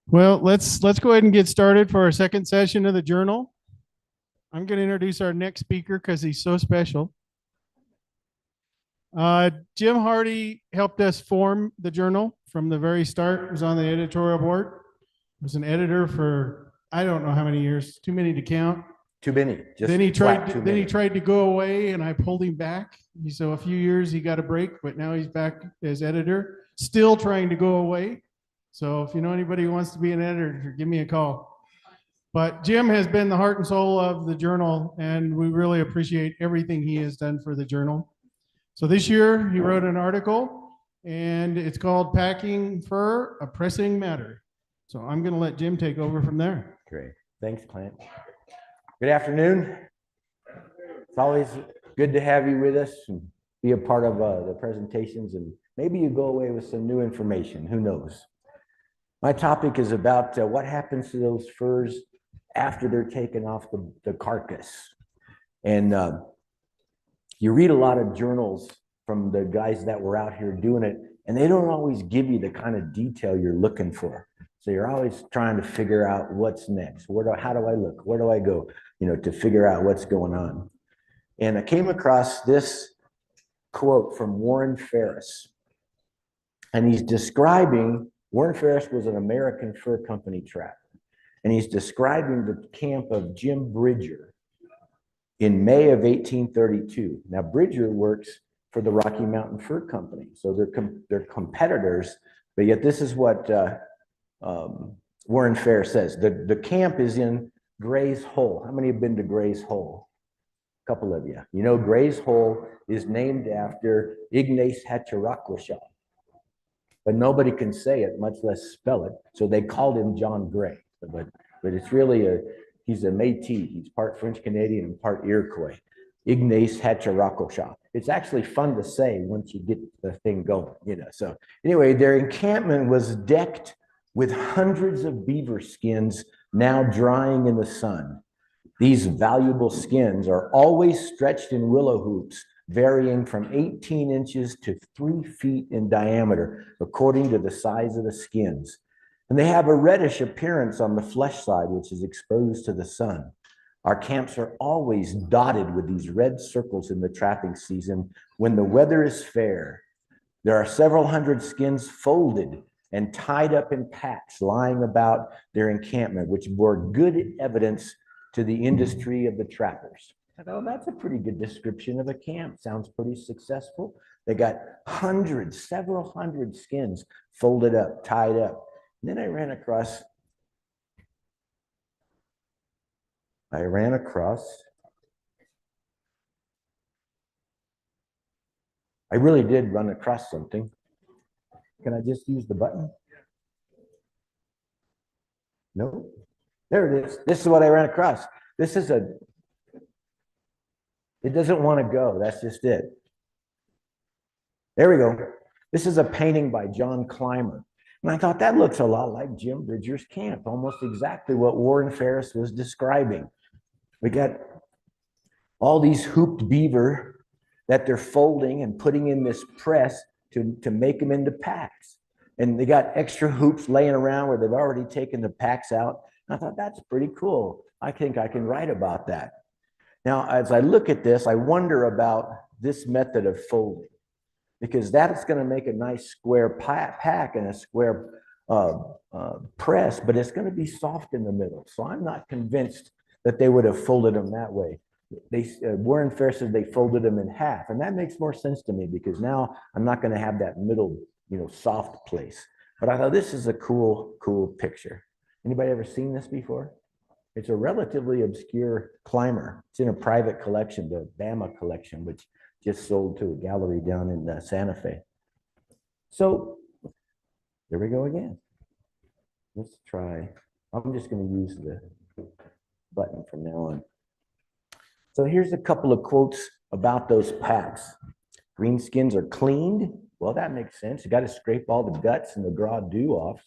Well, let's go ahead and get started for our second session of the journal. I'm going to introduce our next speaker because he's so special. Jim Hardee helped us form the journal from the very start. He was on the editorial board. He was an editor for I don't know how many years, too many to count. Too many. Then he tried to go away, and I pulled him back. So a few years he got a break, but now he's back as editor, still trying to go away. So if you know anybody who wants to be an editor, give me a call. But Jim has been the heart and soul of the journal, and we really appreciate everything he has done for the journal. So this year he wrote an article, and it's called Packing Fur, a Pressing Matter. So I'm going to let Jim take over from there. Great. Thanks, Clint. Good afternoon. It's always good to have you with us and be a part of the presentations, and maybe you go away with some new information. Who knows? My topic is about what happens to those furs after they're taken off the carcass. And you read a lot of journals from the guys that were out here doing it, and they don't always give you the kind of detail you're looking for. So you're always trying to figure out what's next. How do I look? Where do I go? To figure out what's going on. And I came across this quote from Warren Ferris. And he's describing, Warren Ferris was an American fur company trapper. And he's describing the camp of Jim Bridger in May of 1832. Now, Bridger works for the Rocky Mountain Fur Company. So they're competitors, but yet this is what Warren Ferris says. The camp is in Gray's Hole. How many have been to Gray's Hole? A couple of you. You know, Gray's Hole is named after Ignace Hatcheraquashaw. But nobody can say it, much less spell it. So they called him John Gray. But it's really he's a Métis. He's part French Canadian and part Iroquois. Ignace Hatcheraquashaw. It's actually fun to say once you get the thing going, So anyway, their encampment was decked with hundreds of beaver skins now drying in the sun. These valuable skins are always stretched in willow hoops, varying from 18 inches to 3 feet in diameter, according to the size of the skins. And they have a reddish appearance on the flesh side, which is exposed to the sun. Our camps are always dotted with these red circles in the trapping season when the weather is fair. There are several hundred skins folded and tied up in packs lying about their encampment, which bore good evidence to the industry of the trappers. I thought, that's a pretty good description of a camp. Sounds pretty successful. They got several hundred skins folded up, tied up. And then I ran across, I really did run across something. Can I just use the button? No. There it is. This is what I ran across. It doesn't want to go. That's just it. There we go. This is a painting by John Clymer. And I thought that looks a lot like Jim Bridger's camp, almost exactly what Warren Ferris was describing. We got all these hooped beaver that they're folding and putting in this press to make them into packs. And they got extra hoops laying around where they've already taken the packs out. And I thought, that's pretty cool. I think I can write about that. Now, as I look at this, I wonder about this method of folding, because that's going to make a nice square pack and a square press, but it's going to be soft in the middle. So I'm not convinced that they would have folded them that way. Warren Ferris said they folded them in half, and that makes more sense to me because now I'm not going to have that middle, soft place. But I thought this is a cool picture. Anybody ever seen this before? It's a relatively obscure climber. It's in a private collection, the Bama collection, which just sold to a gallery down in Santa Fe. So there we go again. Let's try. I'm just going to use the button from now on. So here's a couple of quotes about those packs. Green skins are cleaned. Well, that makes sense. You got to scrape all the guts and the gras dew off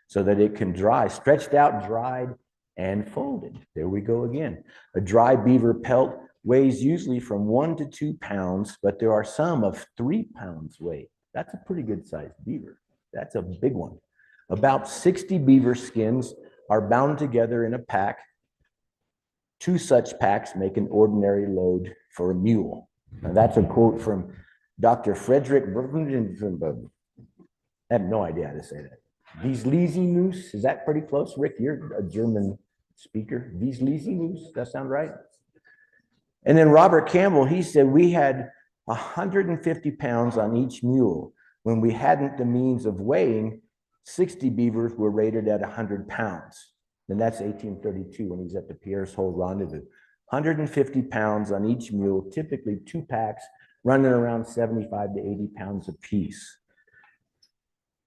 so that it can dry. Stretched out, dried, and folded. There we go again. A dry beaver pelt weighs usually from 1 to 2 pounds, but there are some of 3 pounds weight. That's a pretty good sized beaver. That's a big one. About 60 beaver skins are bound together in a pack. 2 such packs make an ordinary load for a mule. Now that's a quote from Dr. Frederick. I have no idea how to say that. Wieslisinus, is that pretty close? Rick, you're a German speaker. Wieslisinus, that sound right? And then Robert Campbell, he said we had 150 pounds on each mule. When we hadn't the means of weighing, 60 beavers were rated at 100 pounds. And that's 1832 when he's at the Pierre's Hole Rendezvous. 150 pounds on each mule, typically 2 packs, running around 75 to 80 pounds apiece.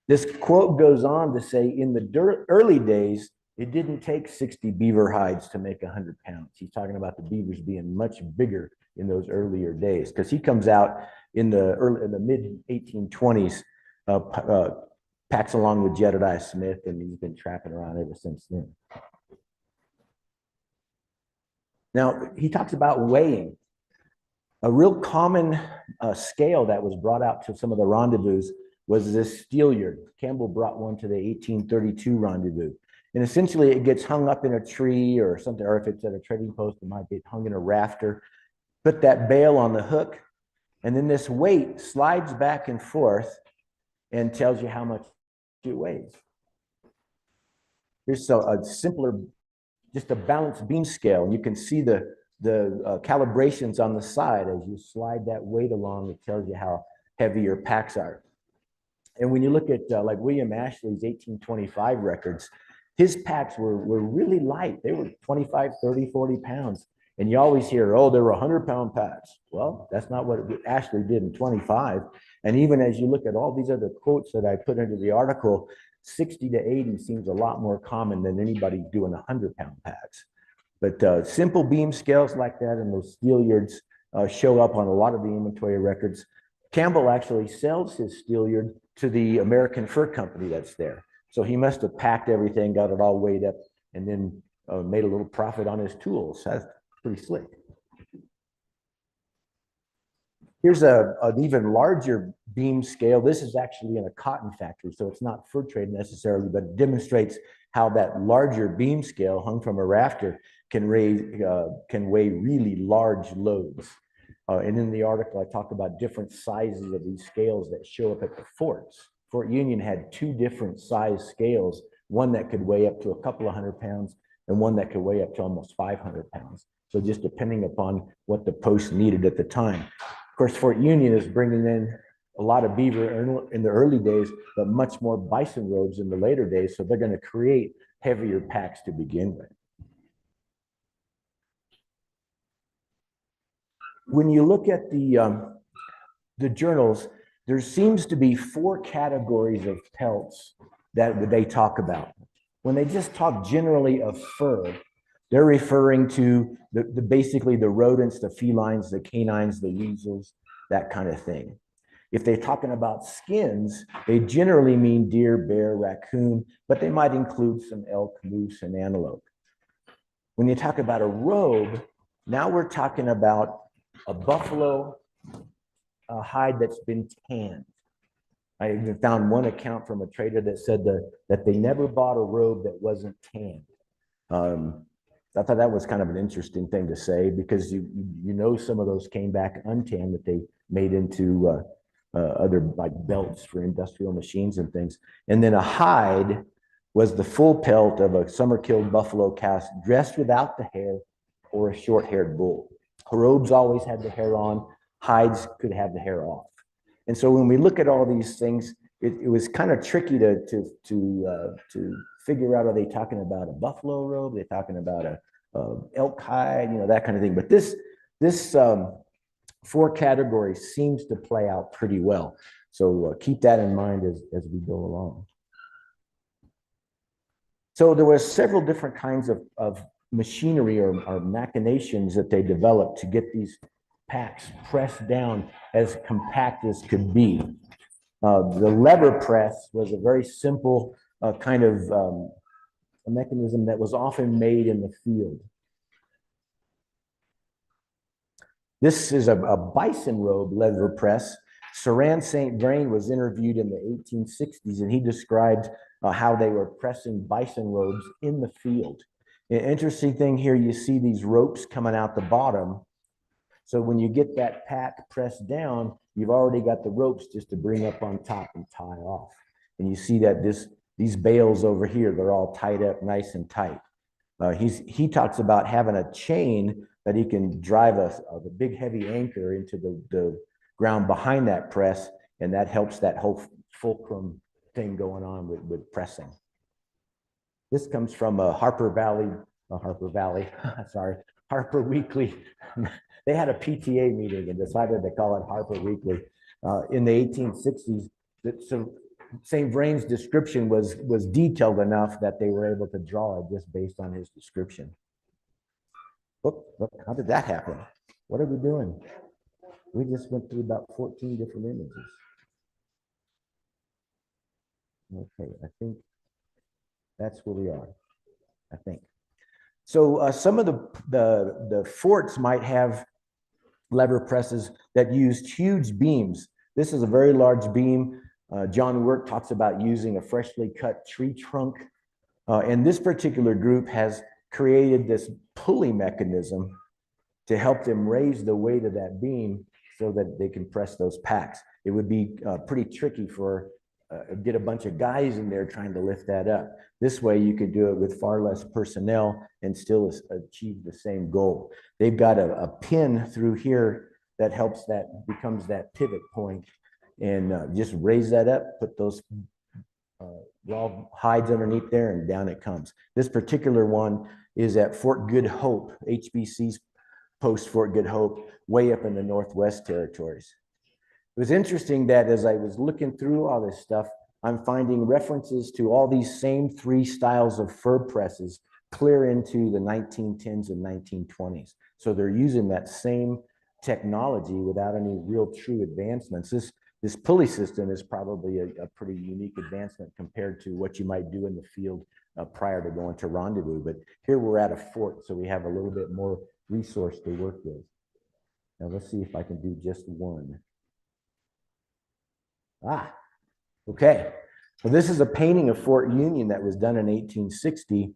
This quote goes on to say, in the early days, it didn't take 60 beaver hides to make 100 pounds. He's talking about the beavers being much bigger in those earlier days, because he comes out in the mid 1820s, packs along with Jedediah Smith, and he's been trapping around ever since then. Now, he talks about weighing. A real common scale that was brought out to some of the rendezvous was this steelyard. Campbell brought one to the 1832 rendezvous. And essentially it gets hung up in a tree or something, or if it's at a trading post, it might get hung in a rafter. Put that bale on the hook, and then this weight slides back and forth and tells you how much it weighs. Here's a simpler, just a balanced beam scale. And you can see the calibrations on the side. As you slide that weight along, it tells you how heavy your packs are. And when you look at like William Ashley's 1825 records, his packs were really light. They were 25, 30, 40 pounds. And you always hear, oh, they were 100-pound packs. Well, that's not what Ashley did in 25. And even as you look at all these other quotes that I put into the article, 60 to 80 seems a lot more common than anybody doing 100-pound packs. But simple beam scales like that and those steelyards show up on a lot of the inventory records. Campbell actually sells his steelyard to the American Fur Company that's there. So he must have packed everything, got it all weighed up, and then made a little profit on his tools. That's pretty slick. Here's an even larger beam scale. This is actually in a cotton factory, so it's not fur trade necessarily, but it demonstrates how that larger beam scale hung from a rafter can weigh really large loads. And in the article, I talk about different sizes of these scales that show up at the forts. Fort Union had 2 different size scales, one that could weigh up to a couple of 100 pounds and one that could weigh up to almost 500 pounds. So just depending upon what the post needed at the time. Of course, Fort Union is bringing in a lot of beaver in the early days, but much more bison robes in the later days. So they're going to create heavier packs to begin with. When you look at the journals, there seems to be 4 categories of pelts that they talk about. When they just talk generally of fur, they're referring to basically the rodents, the felines, the canines, the weasels, that kind of thing. If they're talking about skins, they generally mean deer, bear, raccoon, but they might include some elk, moose, and antelope. When you talk about a robe, now we're talking about a buffalo hide that's been tanned. I even found one account from a trader that said that they never bought a robe that wasn't tanned. I thought that was kind of an interesting thing to say, because you know some of those came back untanned that they made into other like belts for industrial machines and things. And then a hide was the full pelt of a summer-killed buffalo calf dressed without the hair or a short-haired bull. Robes always had the hair on. Hides could have the hair off. And so when we look at all these things, it was kind of tricky to figure out, are they talking about a buffalo robe? Are they talking about a elk hide? You know, that kind of thing. But this 4 categories seems to play out pretty well. So keep that in mind as we go along. So there were several different kinds of machinery or machinations that they developed to get these packs pressed down as compact as could be. The lever press was a very simple kind of a mechanism that was often made in the field. This is a bison robe lever press. Saran St. Vrain was interviewed in the 1860s, and he described how they were pressing bison robes in the field. An interesting thing here, you see these ropes coming out the bottom. So when you get that pack pressed down, you've already got the ropes just to bring up on top and tie off. And you see that these bales over here, they're all tied up nice and tight. He talks about having a chain that he can drive a big heavy anchor into the ground behind that press, and that helps that whole fulcrum thing going on with pressing. This comes from Harper Weekly. They had a PTA meeting and decided to call it Harper Weekly in the 1860s. So St. Vrain's description was detailed enough that they were able to draw it just based on his description. Look, how did that happen? What are we doing? We just went through about 14 different images. Okay, I think that's where we are, I think. So some of the forts might have lever presses that used huge beams. This is a very large beam. John Work talks about using a freshly cut tree trunk. And this particular group has created this pulley mechanism to help them raise the weight of that beam so that they can press those packs. It would be pretty tricky for get a bunch of guys in there trying to lift that up. This way you could do it with far less personnel and still achieve the same goal. They've got a pin through here that helps becomes that pivot point, and just raise that up, put those raw hides underneath there, and down it comes. This particular one is at Fort Good Hope, HBC's post Fort Good Hope, way up in the Northwest Territories. It was interesting that as I was looking through all this stuff, I'm finding references to all these same three styles of fur presses clear into the 1910s and 1920s. So they're using that same technology without any real true advancements. This pulley system is probably a pretty unique advancement compared to what you might do in the field prior to going to Rendezvous. But here we're at a fort, so we have a little bit more resource to work with. Now let's see if I can do just one. Okay. So this is a painting of Fort Union that was done in 1860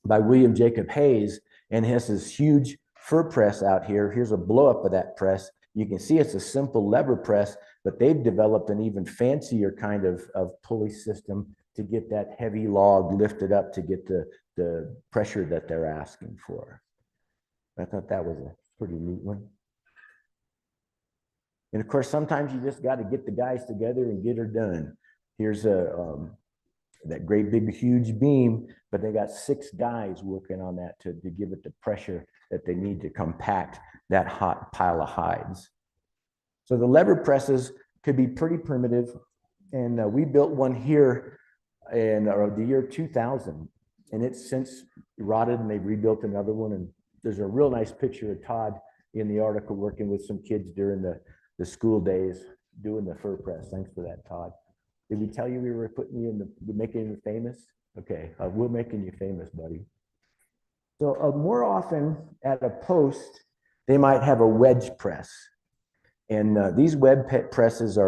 by William Jacob Hayes, and has this huge fur press out here. Here's a blow up of that press. You can see it's a simple lever press, but they've developed an even fancier kind of pulley system to get that heavy log lifted up to get the pressure that they're asking for. I thought that was a pretty neat one. And of course, sometimes you just got to get the guys together and get her done. Here's that great big huge beam, but they got 6 guys working on that to give it the pressure that they need to compact that hot pile of hides. So the lever presses could be pretty primitive, and we built one here in the year 2000, and it's since rotted, and they've rebuilt another one. And there's a real nice picture of Todd in the article working with some kids during the school days doing the fur press. Thanks for that, Todd. Did we tell you we were putting you making you famous? Okay, we're making you famous, buddy. So more often at a post, they might have a wedge press. And these presses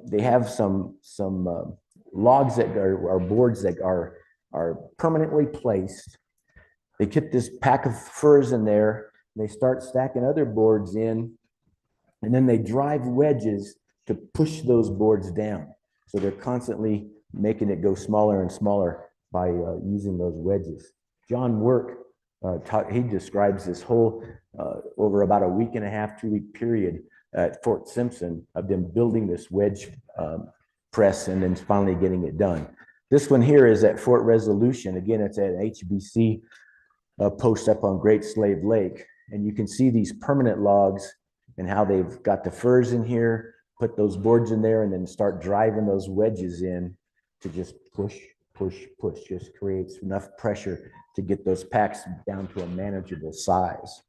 they have some logs that are boards that are permanently placed. They get this pack of furs in there, and they start stacking other boards in, and then they drive wedges to push those boards down. So they're constantly making it go smaller and smaller by using those wedges. John Work, he describes this whole, over about a week and a half, 2-week period at Fort Simpson of them building this wedge press and then finally getting it done. This one here is at Fort Resolution. Again, it's at an HBC post up on Great Slave Lake. And you can see these permanent logs and how they've got the furs in here, put those boards in there, and then start driving those wedges in to just push, push, push. Just creates enough pressure to get those packs down to a manageable size.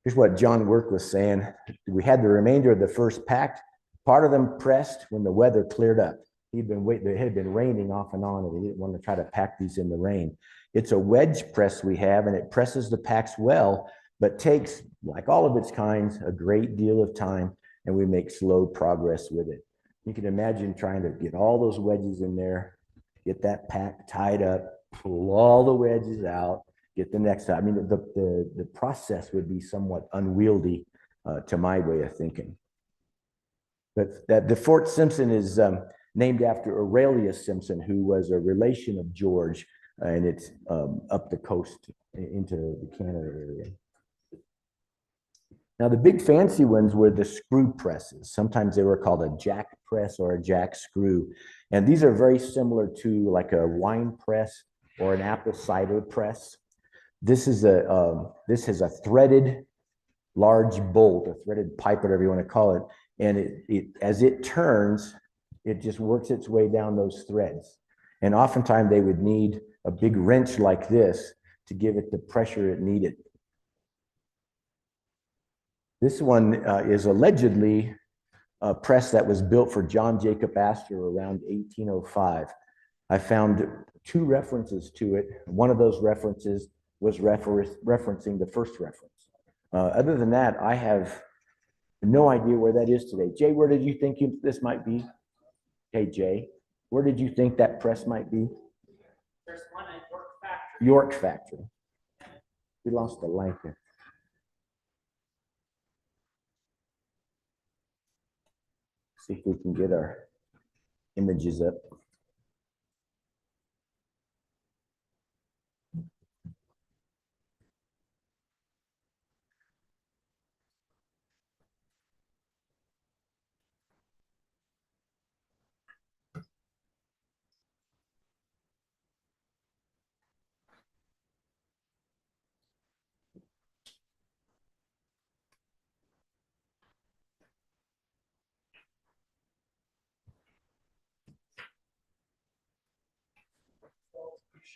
Here's what John Work was saying. We had the remainder of the first pack. Part of them pressed when the weather cleared up. He'd been waiting, it had been raining off and on, and he didn't want to try to pack these in the rain. It's a wedge press we have, and it presses the packs well, but takes, like all of its kinds, a great deal of time, and we make slow progress with it. You can imagine trying to get all those wedges in there, get that pack tied up, pull all the wedges out, get the next. I mean, the process would be somewhat unwieldy to my way of thinking. But the Fort Simpson is named after Aurelius Simpson, who was a relation of George, and it's up the coast into the Canada area. Now, the big fancy ones were the screw presses. Sometimes they were called a jack press or a jack screw. And these are very similar to like a wine press or an apple cider press. This has a threaded large bolt, a threaded pipe, whatever you want to call it. And as it turns, it just works its way down those threads. And oftentimes they would need a big wrench like this to give it the pressure it needed. This one is allegedly a press that was built for John Jacob Astor around 1805. I found 2 references to it. One of those references was referencing the first reference. Other than that, I have no idea where that is today. Jay, where did you think this might be? Hey, Jay, where did you think that press might be? There's one at York Factory. York Factory. We lost the light there. See if we can get our images up.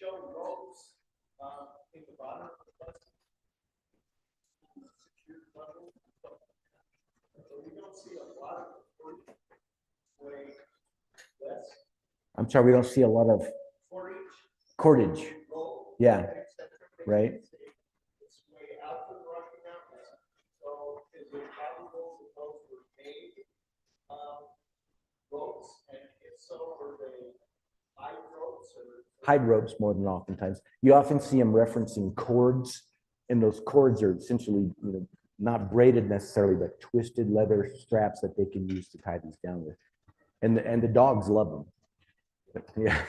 Show ropes in the bottom of the bus. Secured bundle. So we don't see a lot of way less. I'm sorry, we don't see a lot of cordage. Yeah, right. It's way out to the Rocky Mountains. So is it probable that those were made ropes? And if so, were they hide ropes or Hide ropes more than oftentimes. You often see them referencing cords, and those cords are essentially, not braided necessarily, but twisted leather straps that they can use to tie these down with. And the dogs love them. Yeah.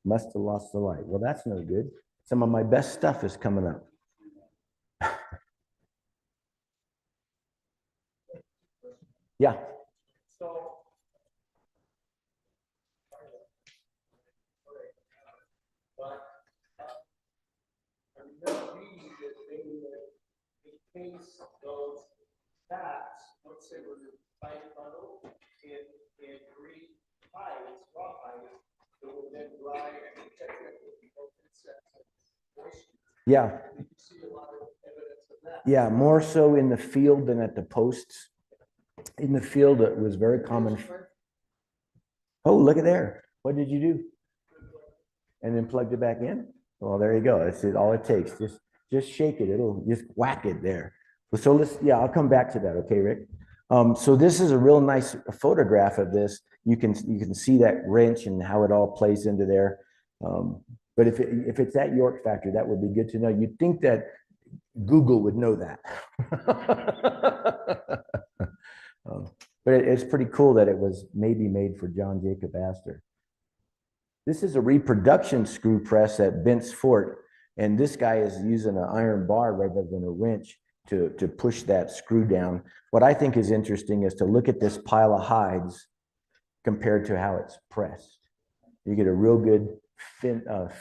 Must have lost the light. Well, that's no good. Some of my best stuff is coming up. Yeah. so? But I remember reading that they would encase those bats once they were tied bundle in green hides, raw hides, that would then dry and protect it with both insects and moisture. Yeah. You see a lot of evidence of that. Yeah, more so in the field than at the posts. In the field, it was very common. Oh, look at there. What did you do? And then plugged it back in? Well, there you go. That's all it takes. Just shake it. It'll just whack it there. So I'll come back to that. Okay, Rick. So this is a real nice photograph of this. You can see that wrench and how it all plays into there. But if it's at York Factory, that would be good to know. You'd think that Google would know that. But it's pretty cool that it was maybe made for John Jacob Astor. This is a reproduction screw press at Bent's Fort, and this guy is using an iron bar rather than a wrench to push that screw down. What I think is interesting is to look at this pile of hides compared to how it's pressed. You get a real good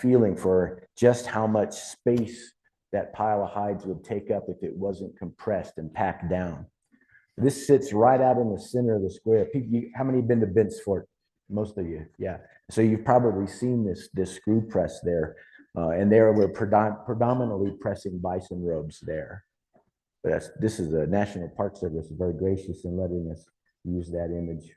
feeling for just how much space that pile of hides would take up if it wasn't compressed and packed down. This sits right out in the center of the square. How many have been to Bent's Fort? Most of you, yeah. So you've probably seen this screw press there, and there we're predominantly pressing bison robes there. But this is the National Park Service, very gracious in letting us use that image.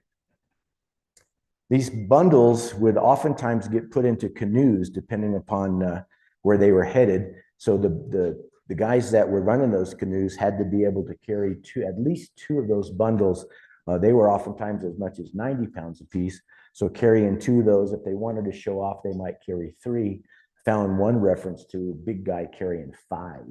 These bundles would oftentimes get put into canoes depending upon where they were headed. So the guys that were running those canoes had to be able to carry at least two of those bundles. They were oftentimes as much as 90 pounds apiece. So carrying two of those, if they wanted to show off, they might carry three. Found one reference to a big guy carrying 5.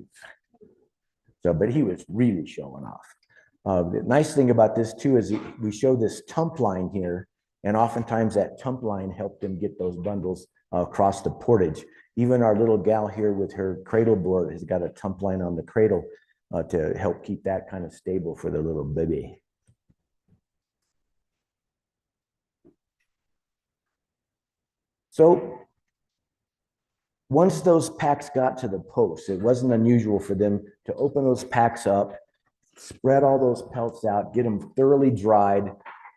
So, but he was really showing off. The nice thing about this too is we show this tump line here, and oftentimes that tump line helped them get those bundles across the portage. Even our little gal here with her cradle board has got a tump line on the cradle to help keep that kind of stable for the little baby. So once those packs got to the post, it wasn't unusual for them to open those packs up, spread all those pelts out, get them thoroughly dried.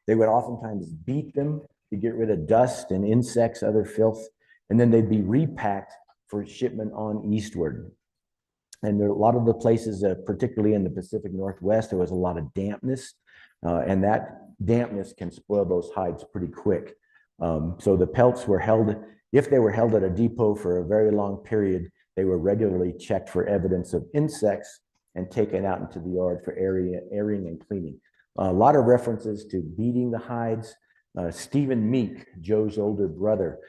They would oftentimes beat them to get rid of dust and insects, other filth, and then they'd be repacked for shipment on eastward. And there, a lot of the places, particularly in the Pacific Northwest, there was a lot of dampness, and that dampness can spoil those hides pretty quick. So the pelts were held, if they were held at a depot for a very long period, they were regularly checked for evidence of insects and taken out into the yard for airing and cleaning. A lot of references to beating the hides. Stephen Meek, Joe's older brother,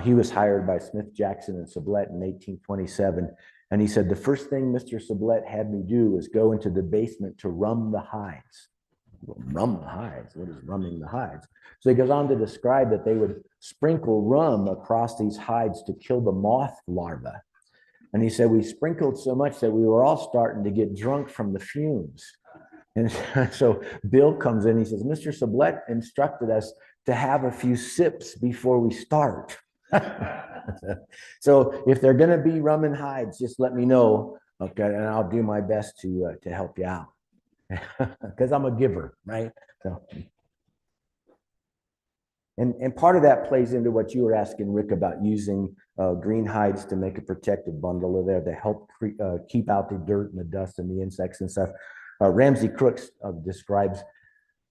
he was hired by Smith, Jackson, and Sublette in 1827. And he said, the first thing Mr. Sublette had me do was go into the basement to rum the hides. Well, rum the hides? What is rumming the hides? So he goes on to describe that they would sprinkle rum across these hides to kill the moth larvae. And he said, we sprinkled so much that we were all starting to get drunk from the fumes. And so Bill comes in, he says, Mr. Sublette instructed us to have a few sips before we start. So if they're going to be rum and hides, just let me know, okay, and I'll do my best to help you out, because I'm a giver, right? So, and part of that plays into what you were asking, Rick, about using green hides to make a protective bundle of there to help keep out the dirt and the dust and the insects and stuff. Ramsey Crooks describes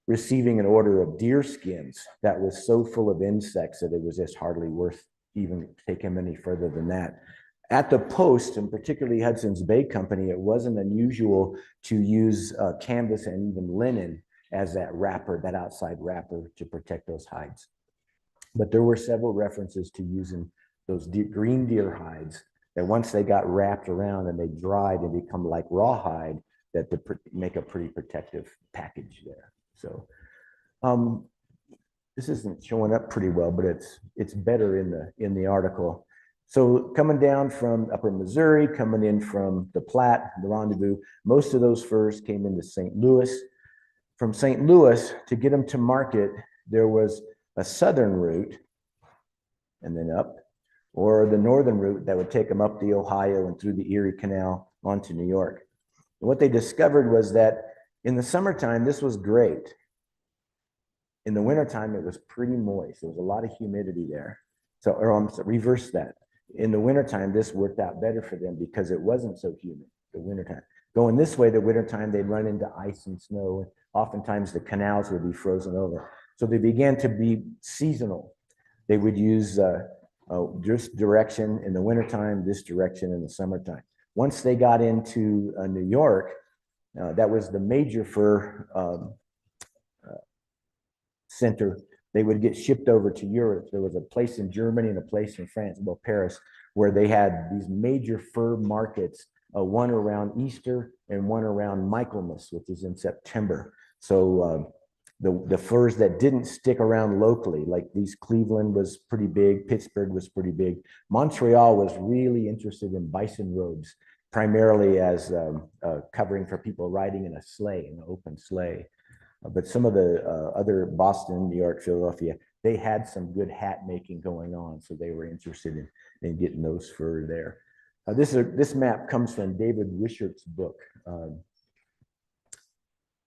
receiving an order of deer skins that was so full of insects that it was just hardly worth even take him any further than that. At the post, and particularly Hudson's Bay Company, it wasn't unusual to use canvas and even linen as that wrapper, that outside wrapper to protect those hides. But there were several references to using those green deer hides that once they got wrapped around and they dried and become like rawhide, that they make a pretty protective package there. So this isn't showing up pretty well, but it's better in the article. So coming down from upper Missouri, coming in from the Platte, the Rendezvous, most of those furs came into St. Louis. From St. Louis, to get them to market, there was a southern route and then up, or the northern route that would take them up the Ohio and through the Erie Canal onto New York. And what they discovered was that in the summertime, this was great. In the wintertime, it was pretty moist. There was a lot of humidity there. So, or reverse that. In the wintertime, this worked out better for them because it wasn't so humid the wintertime. Going this way, the wintertime, they'd run into ice and snow. And oftentimes the canals would be frozen over. So they began to be seasonal. They would use this direction in the wintertime, this direction in the summertime. Once they got into New York, that was the major fur center. They would get shipped over to Europe. There was a place in Germany and a place in France, well, Paris, where they had these major fur markets, one around Easter and one around Michaelmas, which is in September. So the furs that didn't stick around locally, like these, Cleveland was pretty big, Pittsburgh was pretty big. Montreal was really interested in bison robes, primarily as covering for people riding in a sleigh, an open sleigh. But some of the other, Boston, New York, Philadelphia, they had some good hat making going on. So they were interested in getting those fur there. This map comes from David Wishart's book.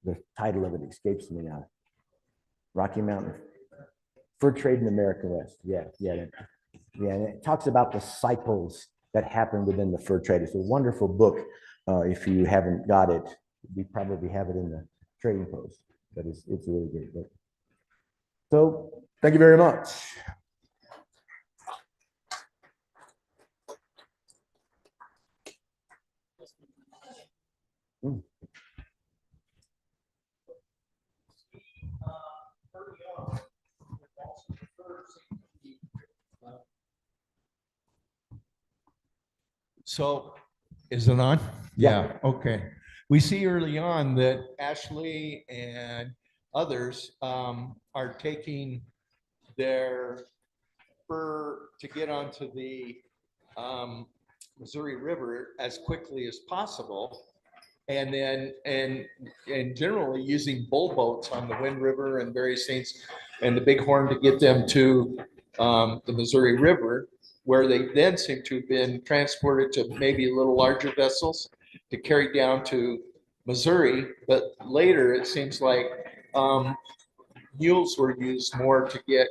The title of it escapes me now. Rocky Mountain Fur Trade in the American West. Yeah. And it talks about the cycles that happen within the fur trade. It's a wonderful book. If you haven't got it, we probably have it in the trading post. But it's a really great book. So thank you very much. Early on, the Boston fur seemed to be, So is it on? Yeah. Yeah, okay. We see early on that Ashley and others are taking their fur to get onto the Missouri River as quickly as possible. And then, and generally using bull boats on the Wind River and various things and the Bighorn to get them to the Missouri River, where they then seem to have been transported to maybe a little larger vessels to carry down to Missouri. But later, it seems like mules were used more to get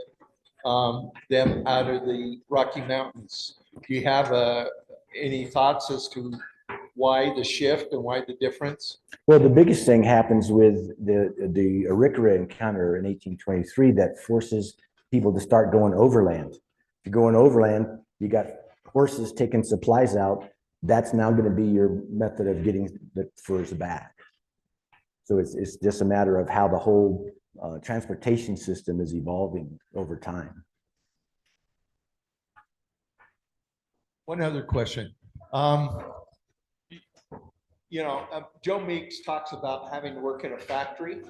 them out of the Rocky Mountains. Do you have any thoughts as to why the shift and why the difference? Well, the biggest thing happens with the Arikara encounter in 1823 that forces people to start going overland. If you're going overland, you got horses taking supplies out. That's now going to be your method of getting the furs back. So it's just a matter of how the whole transportation system is evolving over time. One other question. Joe Meeks talks about having to work in a factory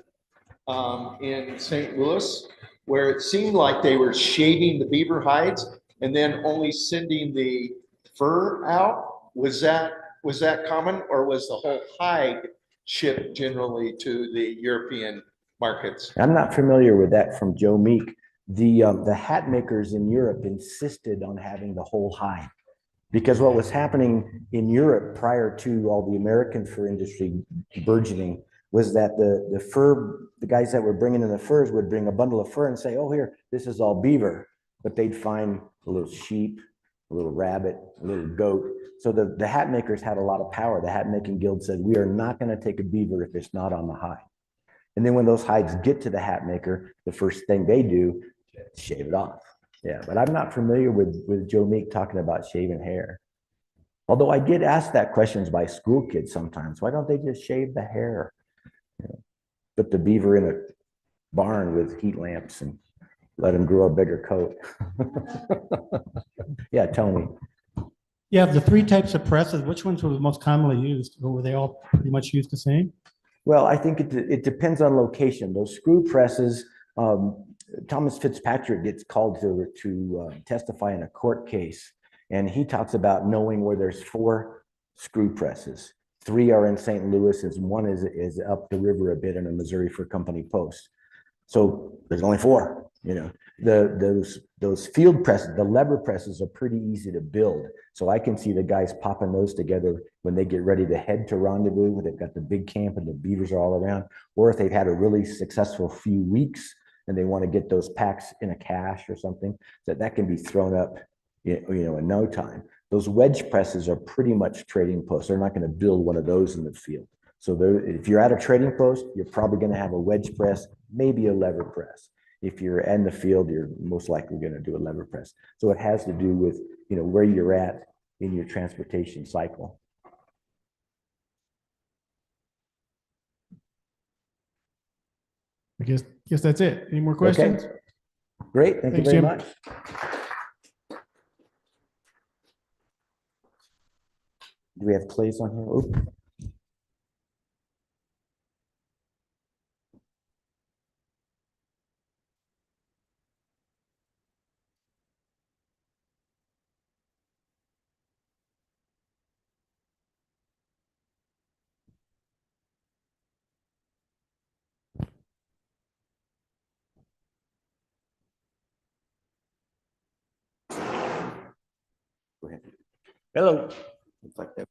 in St. Louis, where it seemed like they were shaving the beaver hides and then only sending the fur out. Was that common, or was the whole hide shipped generally to the European markets? I'm not familiar with that from Joe Meek. The hat makers in Europe insisted on having the whole hide. Because what was happening in Europe prior to all the American fur industry burgeoning was that the guys that were bringing in the furs would bring a bundle of fur and say, oh, here, this is all beaver. But they'd find a little sheep, a little rabbit, a little goat. So the hat makers had a lot of power. The hat making guild said, we are not going to take a beaver if it's not on the hide. And then when those hides get to the hat maker, the first thing they do, shave it off. Yeah, but I'm not familiar with Joe Meek talking about shaving hair. Although I get asked that questions by school kids sometimes. Why don't they just shave the hair? Put the beaver in a barn with heat lamps and let him grow a bigger coat. Yeah, tell me. Yeah, the three types of presses, which ones were the most commonly used? Or were they all pretty much used the same? Well, I think it depends on location. Those screw presses, Thomas Fitzpatrick gets called to testify in a court case, and he talks about knowing where there's 4 screw presses. 3 are in St. Louis, and one is up the river a bit in a Missouri Fur Company post. So there's only 4. Those field presses, the lever presses, are pretty easy to build. So I can see the guys popping those together when they get ready to head to Rendezvous, when they've got the big camp and the beavers are all around, or if they've had a really successful few weeks and they want to get those packs in a cache or something, that can be thrown up, in no time. Those wedge presses are pretty much trading posts. They're not going to build one of those in the field. So if you're at a trading post, you're probably going to have a wedge press, maybe a lever press. If you're in the field, you're most likely going to do a lever press. So it has to do with, where you're at in your transportation cycle. I guess that's it. Any more questions? Okay. Great. Thank you Thanks, very Jim. much. Do we have clays on here? Oop. Go ahead. Hello. Looks like that.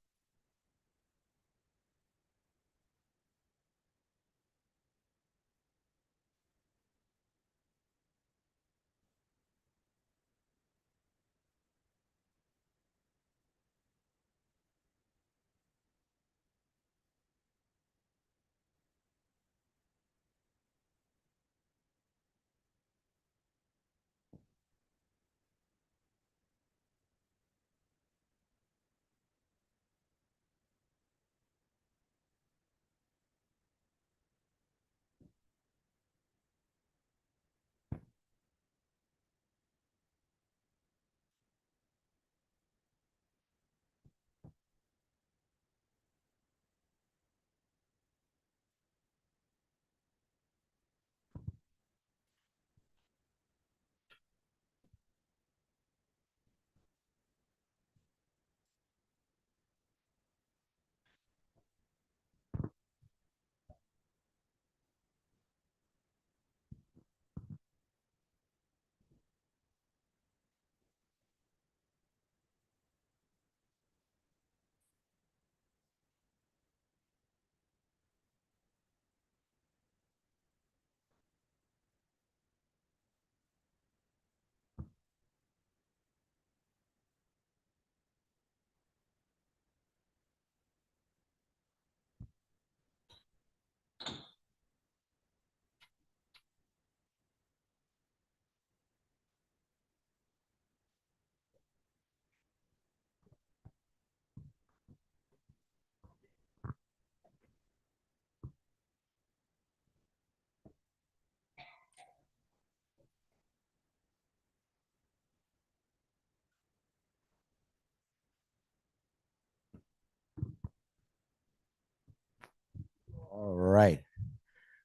right.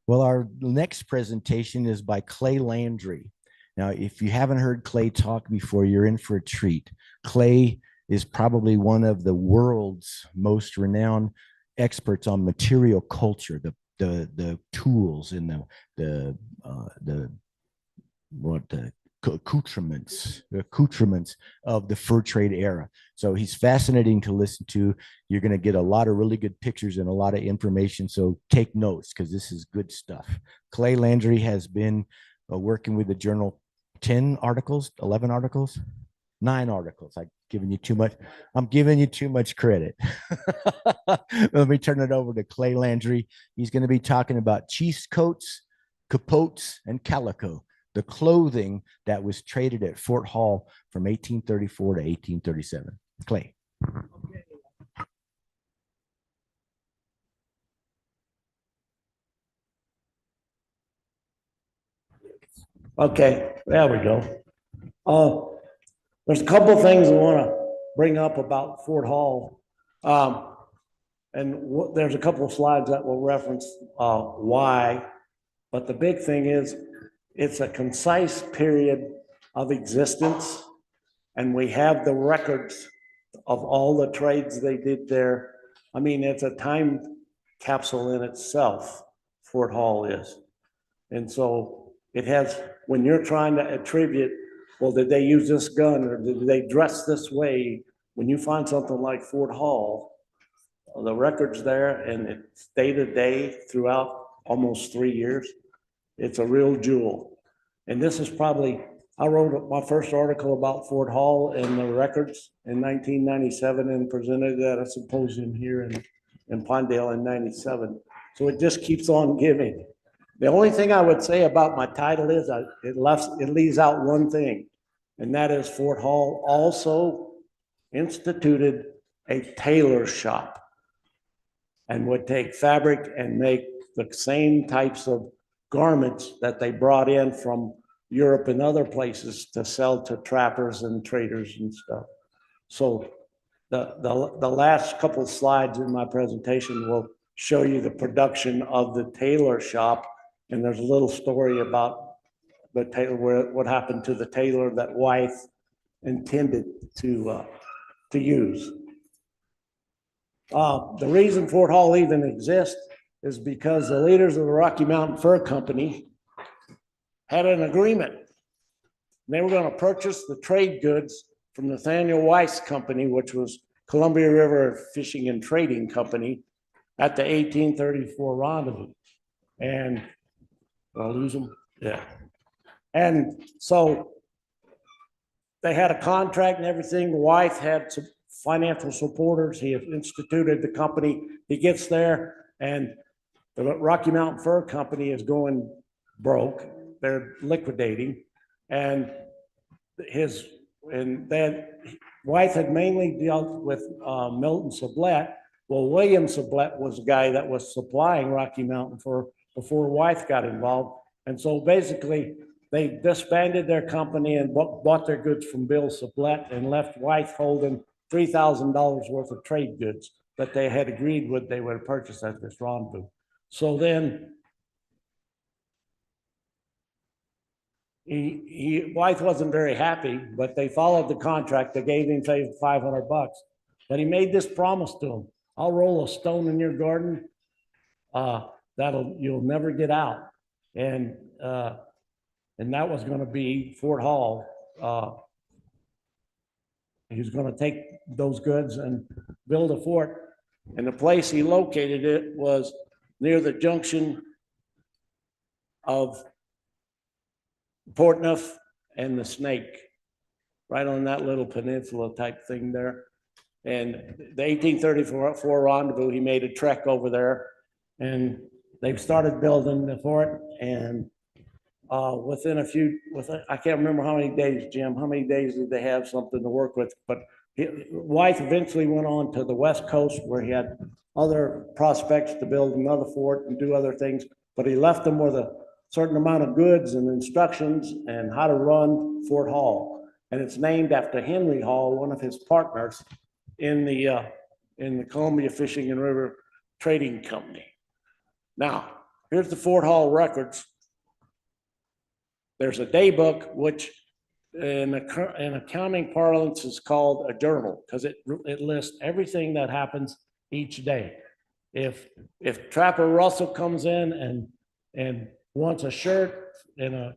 Well, our next presentation is by Clay Landry. Now, if you haven't heard Clay talk before, you're in for a treat. Clay is probably one of the world's most renowned experts on material culture, the tools and the accoutrements of the fur trade era. So he's fascinating to listen to. You're going to get a lot of really good pictures and a lot of information. So take notes because this is good stuff. Clay Landry has been working with the journal 10 articles, 11 articles, 9 articles. I'm giving you too much credit. Let me turn it over to Clay Landry. He's going to be talking about cheese coats, capotes, and calico, the clothing that was traded at Fort Hall from 1834 to 1837. Clay. Okay, there we go. There's a couple of things I want to bring up about Fort Hall. There's a couple of slides that will reference why, but the big thing is it's a concise period of existence, and we have the records of all the trades they did there. I mean, it's a time capsule in itself, Fort Hall is. And so it has, when you're trying to attribute, well, did they use this gun or did they dress this way? When you find something like Fort Hall, the record's there and it's day to day throughout almost 3 years. It's a real jewel. And this is probably, I wrote my first article about Fort Hall and the records in 1997 and presented it at a symposium here in Pinedale in 97. So it just keeps on giving. The only thing I would say about my title is it leaves out one thing, and that is Fort Hall also instituted a tailor shop and would take fabric and make the same types of garments that they brought in from Europe and other places to sell to trappers and traders and stuff. So the last couple of slides in my presentation will show you the production of the tailor shop. And there's a little story about the tailor, what happened to the tailor that Wythe intended to use. The reason Fort Hall even exists is because the leaders of the Rocky Mountain Fur Company had an agreement. They were going to purchase the trade goods from Nathaniel Weiss Company, which was Columbia River Fishing and Trading Company, at the 1834 Rendezvous. And I'll lose them. Yeah. And so they had a contract and everything. Wythe had some financial supporters. He instituted the company. He gets there and the Rocky Mountain Fur Company is going broke. They're liquidating. And Wythe had mainly dealt with Milton Sublette. Well, William Sublette was the guy that was supplying Rocky Mountain Fur before Wythe got involved. And so basically they disbanded their company and bought their goods from Bill Sublette and left Wythe holding $3,000 worth of trade goods that they had agreed with they would purchase at this rendezvous. So then Wythe wasn't very happy, but they followed the contract. They gave him $500, but he made this promise to him: I'll roll a stone in your garden. You'll never get out. And that was going to be Fort Hall. He was going to take those goods and build a fort. And the place he located it was near the junction of Portneuf and the Snake, right on that little peninsula type thing there. And the 1834 rendezvous, he made a trek over there, and they've started building the fort. And I can't remember how many days, Jim, how many days did they have something to work with? But Wythe eventually went on to the West Coast where he had other prospects to build another fort and do other things. But he left them with a certain amount of goods and instructions and how to run Fort Hall. And it's named after Henry Hall, one of his partners in the Columbia Fishing and River Trading Company. Now, here's the Fort Hall records. There's a day book, which in accounting parlance is called a journal, because it lists everything that happens each day. If Trapper Russell comes in and wants a shirt and a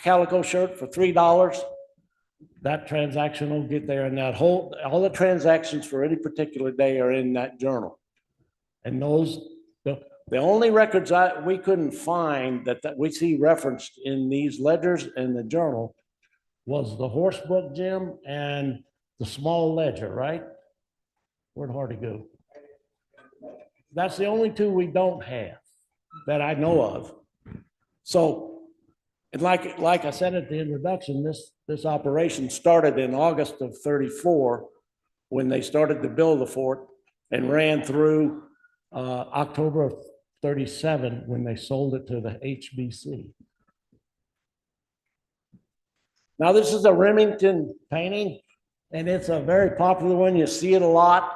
calico shirt for $3, that transaction will get there, and all the transactions for any particular day are in that journal. And the only records we couldn't find that we see referenced in these ledgers and the journal was the horse book, Jim, and the small ledger, right? Where'd Hardee go? That's the only two we don't have that I know of. So, and like I said at the introduction, this operation started in August of 34 when they started to build the fort, and ran through October of 37 when they sold it to the HBC. Now, this is a Remington painting, and it's a very popular one. You see it a lot.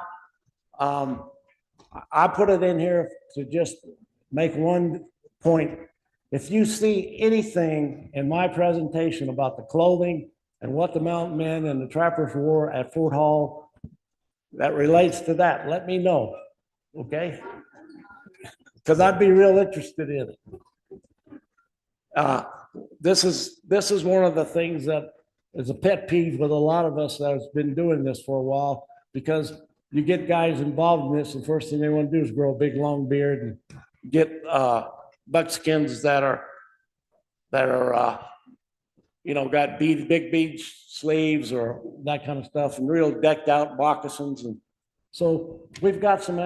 I put it in here to just make one point. If you see anything in my presentation about the clothing and what the mountain men and the trappers wore at Fort Hall that relates to that, let me know, okay? Because I'd be real interested in it. This is one of the things that is a pet peeve with a lot of us that has been doing this for a while, because you get guys involved in this, and first thing they want to do is grow a big long beard and get buckskins that are got big bead sleeves or that kind of stuff, and real decked out moccasins. And so I've got some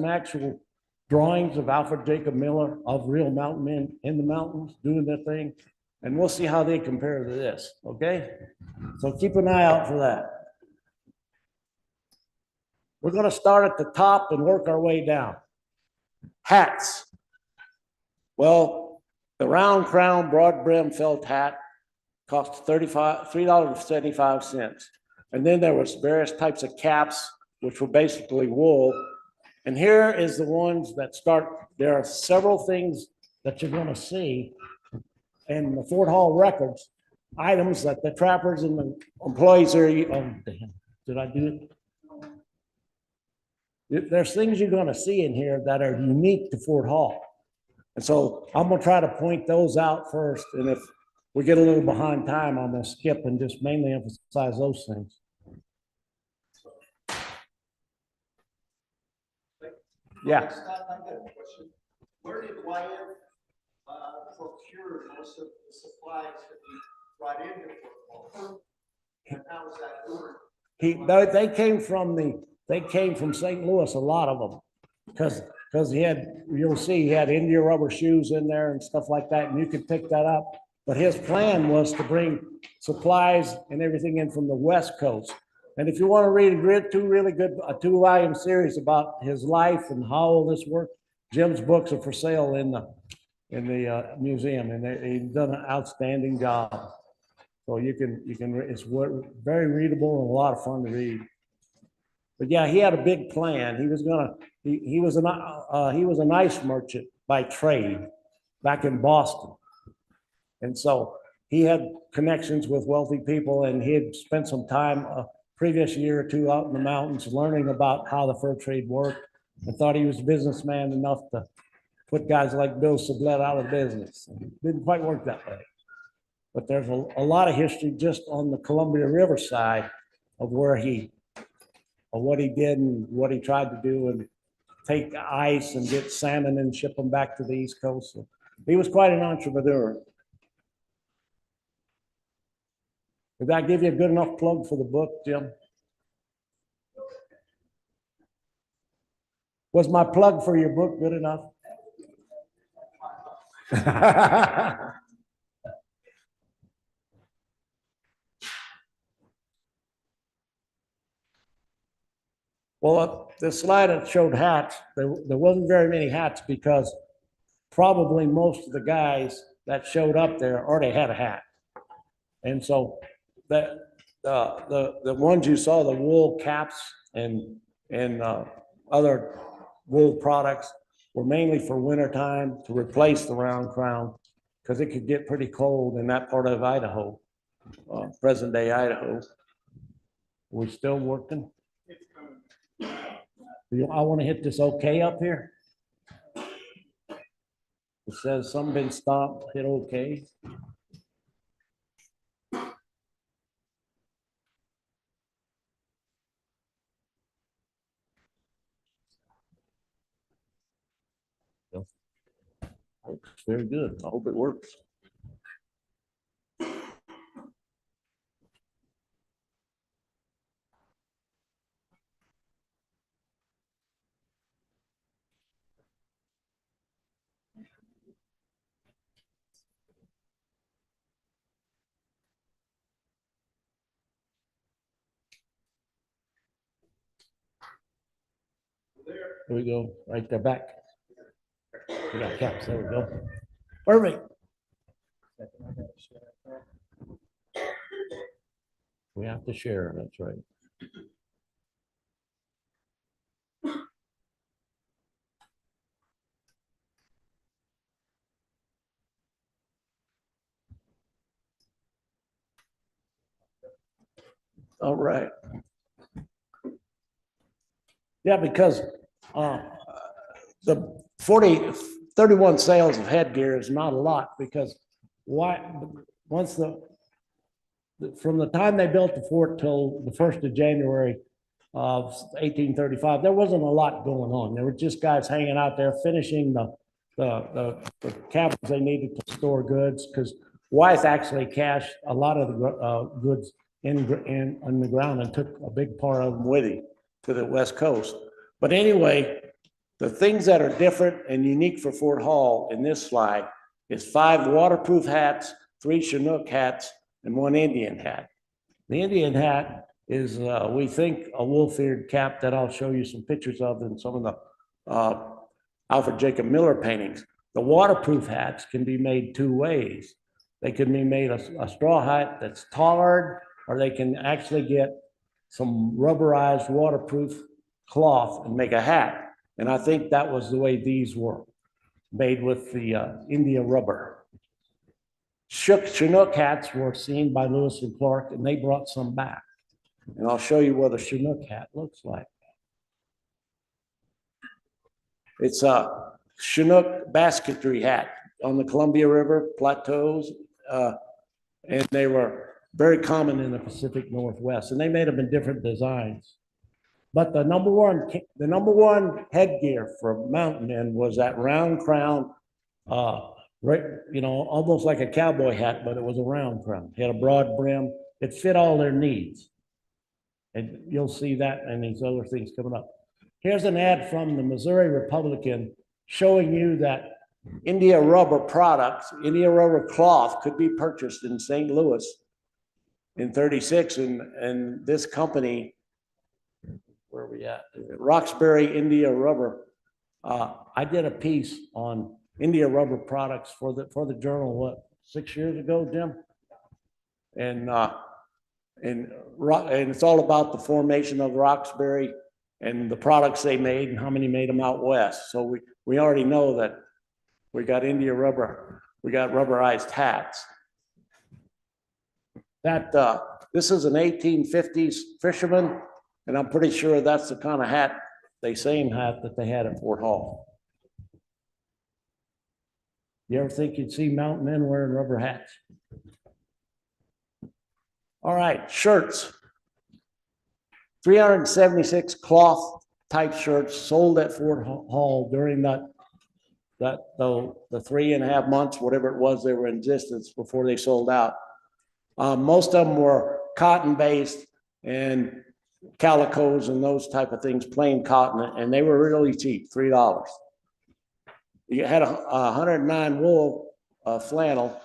actual drawings of Alfred Jacob Miller of real mountain men in the mountains doing their thing, and we'll see how they compare to this. Okay, so keep an eye out for that. We're going to start at the top and work our way down. Hats. Well, the round crown, broad brim felt hat cost $3.75. And then there was various types of caps, which were basically wool. And here is the ones that start. There are several things that you're going to see in the Fort Hall records, items that the trappers and the employees are, oh, damn, did I do it? There's things you're going to see in here that are unique to Fort Hall. And so I'm going to try to point those out first. And if we get a little behind time, I'm going to skip and just mainly emphasize those things. Yeah. I got a question. Where did Wyatt procure most of the supplies that he brought into Fort Hall? And how was that ordered? They came from St. Louis, a lot of them, because you'll see he had India rubber shoes in there and stuff like that, and you could pick that up. But his plan was to bring supplies and everything in from the West Coast. And if you want to read a two-volume series about his life and how all this worked, Jim's books are for sale in the museum, and he's done an outstanding job. So it's very readable and a lot of fun to read. But yeah, he had a big plan. He was an ice merchant by trade back in Boston. And so he had connections with wealthy people, and he had spent some time a previous year or two out in the mountains learning about how the fur trade worked, and thought he was a businessman enough to put guys like Bill Sublette out of business. Didn't quite work that way. But there's a lot of history just on the Columbia River side of what he did and what he tried to do, and take ice and get salmon and ship them back to the East Coast. So he was quite an entrepreneur. Did that give you a good enough plug for the book, Jim? Was my plug for your book good enough? Well, the slide that showed hats, there wasn't very many hats, because probably most of the guys that showed up there already had a hat. And so the ones you saw, the wool caps and other wool products, were mainly for winter time to replace the round crown because it could get pretty cold in that part of Idaho, present day Idaho. We're still working. I want to hit this okay up here. It says some been stopped, hit okay. Works very good. I hope it works. There we go, right there back. We got caps, there we go. Perfect. We have to share, that's right. All right. Yeah, because the 31 sales of headgear is not a lot because once from the time they built the fort till the 1st of January of 1835, there wasn't a lot going on. There were just guys hanging out there finishing the cabins they needed to store goods because Wyeth actually cached a lot of the goods in the ground and took a big part of them with him to the West Coast. But anyway, the things that are different and unique for Fort Hall in this slide is 5 waterproof hats, 3 Chinook hats, and 1 Indian hat. The Indian hat is, we think, a wolf-eared cap that I'll show you some pictures of in some of the Alfred Jacob Miller paintings. The waterproof hats can be made 2 ways. They can be made a straw hat that's tarred, or they can actually get some rubberized waterproof cloth and make a hat. And I think that was the way these were made with the India rubber. Chinook hats were seen by Lewis and Clark, and they brought some back. And I'll show you what a Chinook hat looks like. It's a Chinook basketry hat on the Columbia River plateaus, and they were very common in the Pacific Northwest, and they made them in different designs. But the number one headgear for mountain men was that round crown, right, you know, almost like a cowboy hat, but it was a round crown. It had a broad brim. It fit all their needs. And you'll see that and these other things coming up. Here's an ad from the Missouri Republican showing you that India rubber products, India rubber cloth could be purchased in St. Louis in 36. And this company, where are we at? Roxbury India Rubber. I did a piece on India rubber products for the journal, what, 6 years ago, Jim? And it's all about the formation of Roxbury and the products they made and how many made them out west. So we already know that we got India rubber, we got rubberized hats. This is an 1850s fisherman, and I'm pretty sure that's the kind of hat, same hat that they had at Fort Hall. You ever think you'd see mountain men wearing rubber hats? All right, shirts. 376 cloth type shirts sold at Fort Hall during the 3.5 months, whatever it was, they were in existence before they sold out. Most of them were cotton based and calicos and those type of things, plain cotton, and they were really cheap, $3. You had 109 wool flannel,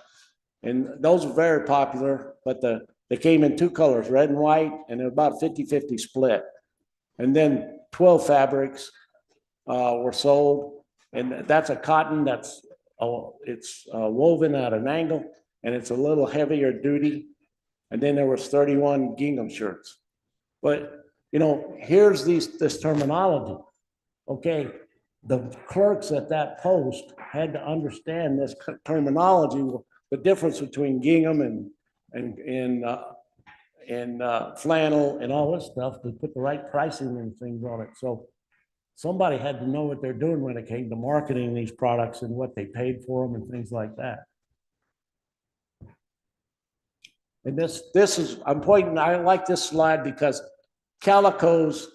and those were very popular, but they came in 2 colors, red and white, and they're about 50-50 split. And then 12 fabrics were sold, and that's a cotton that's woven at an angle, and it's a little heavier duty. And then there was 31 gingham shirts. But, you know, here's this terminology. Okay, the clerks at that post had to understand this terminology, the difference between gingham and flannel and all this stuff to put the right pricing and things on it. So somebody had to know what they're doing when it came to marketing these products and what they paid for them and things like that. And this is, I'm pointing, I like this slide because Calicos,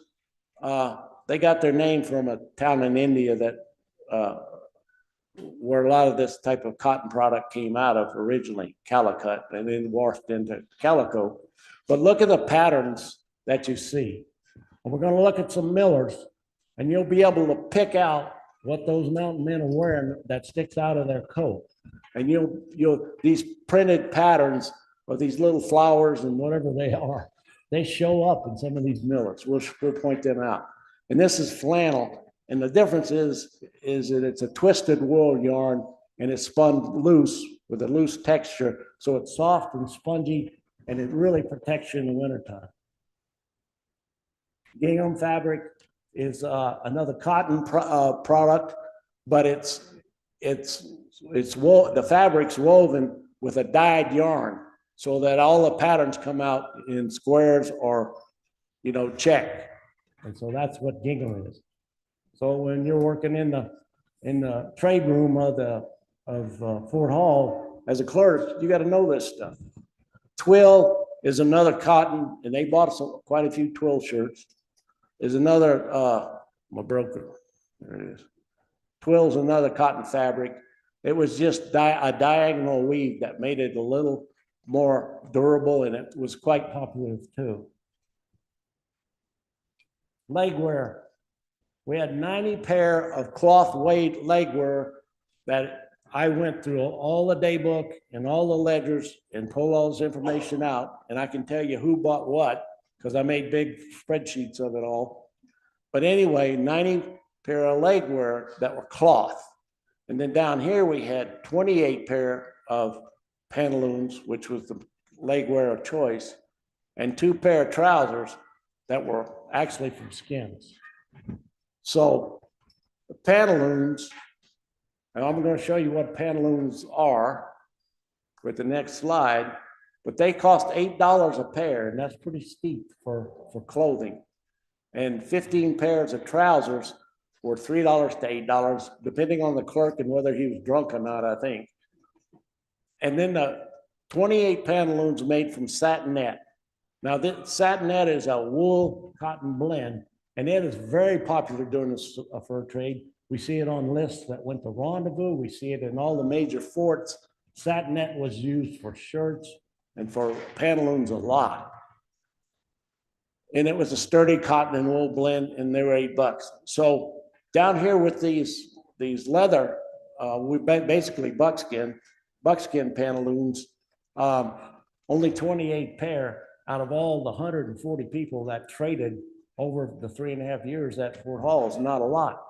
they got their name from a town in India that, where a lot of this type of cotton product came out of originally, Calicut, and then morphed into Calico. But look at the patterns that you see. And we're going to look at some millers, and you'll be able to pick out what those mountain men are wearing that sticks out of their coat. And these printed patterns or these little flowers and whatever they are, they show up in some of these millers. We'll point them out. And this is flannel. And the difference is that it's a twisted wool yarn and it's spun loose with a loose texture. So it's soft and spongy and it really protects you in the wintertime. Gingham fabric is another cotton product, but the fabric's woven with a dyed yarn so that all the patterns come out in squares or, check. And so that's what gingham is. So when you're working in the trade room of Fort Hall as a clerk, you got to know this stuff. Twill is another cotton, and they bought quite a few twill shirts. Is another my broker. There it is. Twill is another cotton fabric. It was just a diagonal weave that made it a little more durable, and it was quite popular too. Legwear. We had 90 pair of cloth weight legwear that I went through all the day book and all the ledgers and pulled all this information out. And I can tell you who bought what, because I made big spreadsheets of it all. But anyway, 90 pair of legwear that were cloth. And then down here we had 28 pair of pantaloons, which was the legwear of choice, and 2 pair of trousers that were actually from skins. So the pantaloons, and I'm going to show you what pantaloons are with the next slide, but they cost $8 a pair, and that's pretty steep for clothing. And 15 pairs of trousers were $3 to $8, depending on the clerk and whether he was drunk or not, I think. And then the 28 pantaloons made from satinette. Now, this satinette is a wool cotton blend, and it is very popular during the fur trade. We see it on lists that went to Rendezvous. We see it in all the major forts. Satinette was used for shirts and for pantaloons a lot. And it was a sturdy cotton and wool blend, and they were $8. So down here with these leather, we basically buckskin pantaloons, only 28 pair out of all the 140 people that traded over the 3.5 years at Fort Hall is not a lot.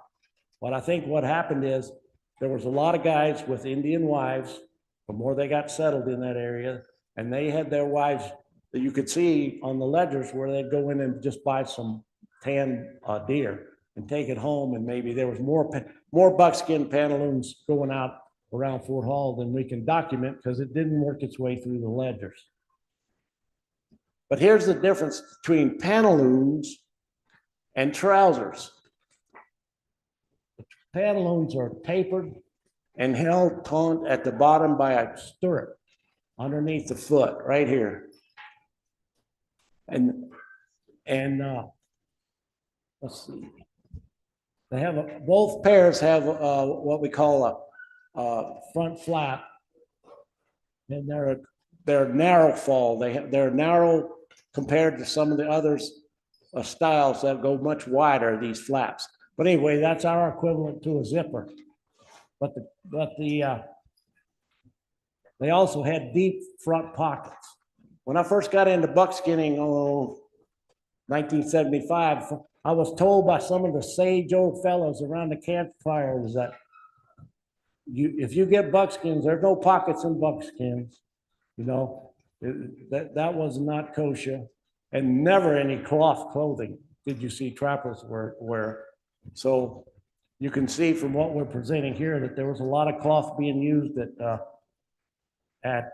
But I think what happened is there was a lot of guys with Indian wives, the more they got settled in that area, and they had their wives that you could see on the ledgers where they'd go in and just buy some tan deer and take it home. And maybe there was more buckskin pantaloons going out around Fort Hall than we can document because it didn't work its way through the ledgers. But here's the difference between pantaloons and trousers. Pantaloons are tapered and held taut at the bottom by a stirrup underneath the foot right here. And let's see. They have both pairs have what we call a front flap, and they're narrow fall. They're narrow compared to some of the others styles that go much wider, these flaps. But anyway, that's our equivalent to a zipper. But they also had deep front pockets. When I first got into buckskinning, 1975, I was told by some of the sage old fellows around the campfires that if you get buckskins, there's no pockets in buckskins. That was not kosher, and never any cloth clothing did you see trappers wear. So you can see from what we're presenting here that there was a lot of cloth being used at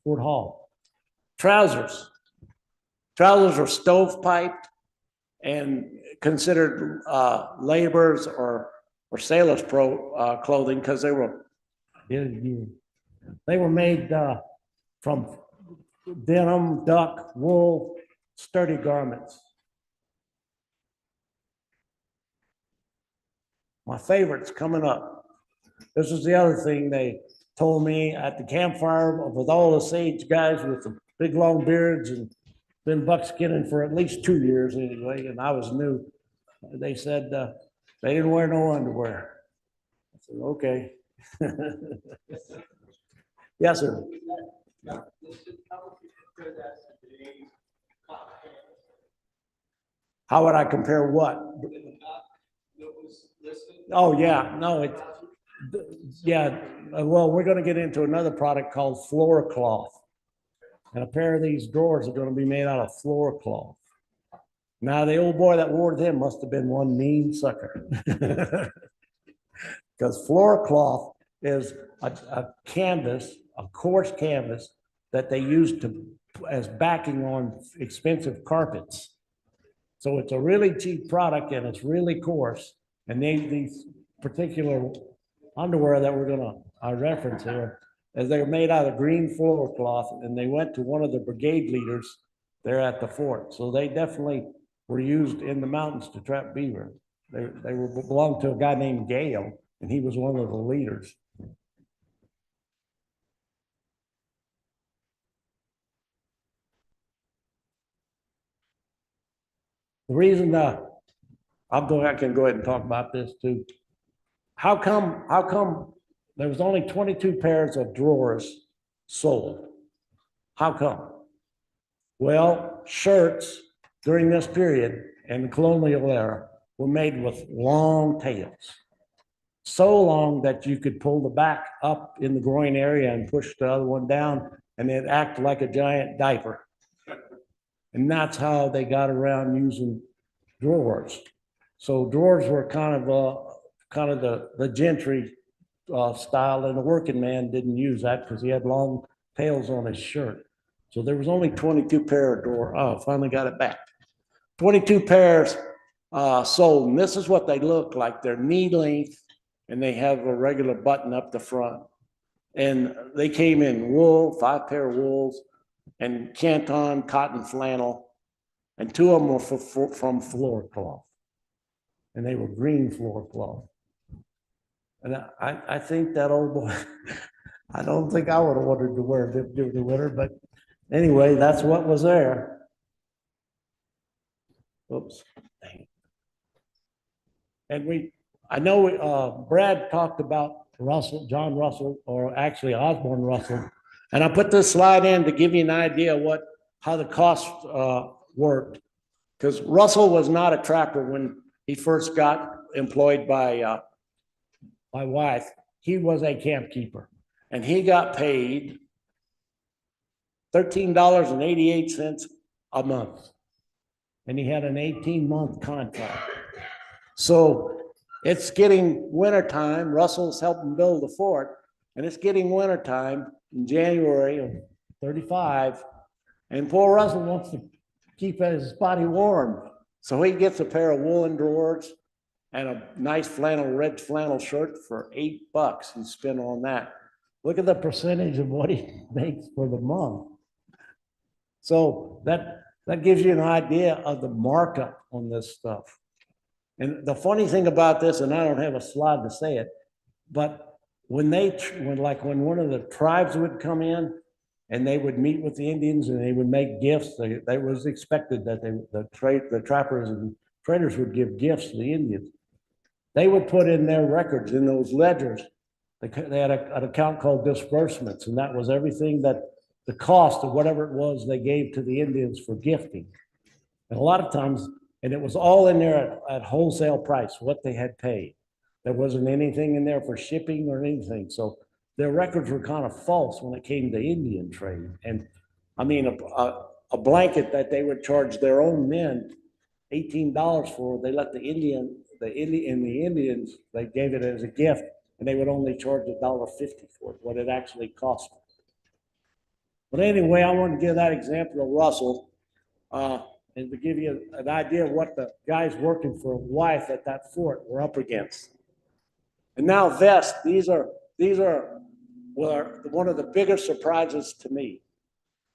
Fort Hall. Trousers. Trousers are stovepiped and considered laborers or sailors clothing because they were made from denim, duck, wool, sturdy garments. My favorite's coming up. This is the other thing they told me at the campfire with all the sage guys with the big long beards and been buckskinning for at least 2 years anyway, and I was new. They said they didn't wear no underwear. I said, okay. Yes, sir. How would you compare that to today's cotton canvas? How would I compare what? That was listed? Oh, yeah, no, yeah, well, we're gonna get into another product called floor cloth. And a pair of these drawers are gonna be made out of floor cloth. Now, the old boy that wore them must have been one mean sucker. Because floor cloth is a canvas, a coarse canvas that they use as backing on expensive carpets. So it's a really cheap product and it's really coarse. And these particular underwear that we're gonna reference here, as they're made out of green floor cloth, and they went to one of the brigade leaders there at the fort. So they definitely were used in the mountains to trap beaver. They belonged to a guy named Gale, and he was one of the leaders. The reason I can go ahead and talk about this too. How come there was only 22 pairs of drawers sold? How come? Well, shirts during this period and the colonial era were made with long tails. So long that you could pull the back up in the groin area and push the other one down, and it acted like a giant diaper. And that's how they got around using drawers. So drawers were kind of the gentry style, and the working man didn't use that because he had long tails on his shirt. So there was only 22 pair of drawers. Oh, finally got it back. 22 pairs sold, and this is what they look like. They're knee length, and they have a regular button up the front. And they came in wool, 5 pair of wools, and canton, cotton flannel, and 2 of them were from floor cloth. And they were green floor cloth. And I think that old boy, I don't think I would have wanted to wear them during the winter, but anyway, that's what was there. Oops. And I know Brad talked about John Russell, or actually Osborne Russell. And I put this slide in to give you an idea how the cost worked. Because Russell was not a trapper when he first got employed by my wife. He was a camp keeper, and he got paid $13.88 a month. And he had an 18-month contract. So it's getting wintertime. Russell's helping build the fort, and it's getting wintertime in January of 35. And poor Russell wants to keep his body warm. So he gets a pair of woolen drawers and a nice red flannel shirt for $8 he spent on that. Look at the percentage of what he makes for the month. So that gives you an idea of the markup on this stuff. And the funny thing about this, and I don't have a slide to say it, but when one of the tribes would come in and they would meet with the Indians and they would make gifts, they was expected that the trappers and traders would give gifts to the Indians. They would put in their records in those ledgers. They had an account called disbursements, and that was everything that the cost of whatever it was they gave to the Indians for gifting. And a lot of times, and it was all in there at wholesale price, what they had paid. There wasn't anything in there for shipping or anything. So their records were kind of false when it came to Indian trade. And I mean, a blanket that they would charge their own men $18 for, they let the the Indians, they gave it as a gift, and they would only charge $1.50 for it, what it actually cost. But anyway, I want to give that example of Russell, and to give you an idea of what the guys working for Wythe at that fort were up against. And now vests, these are one of the biggest surprises to me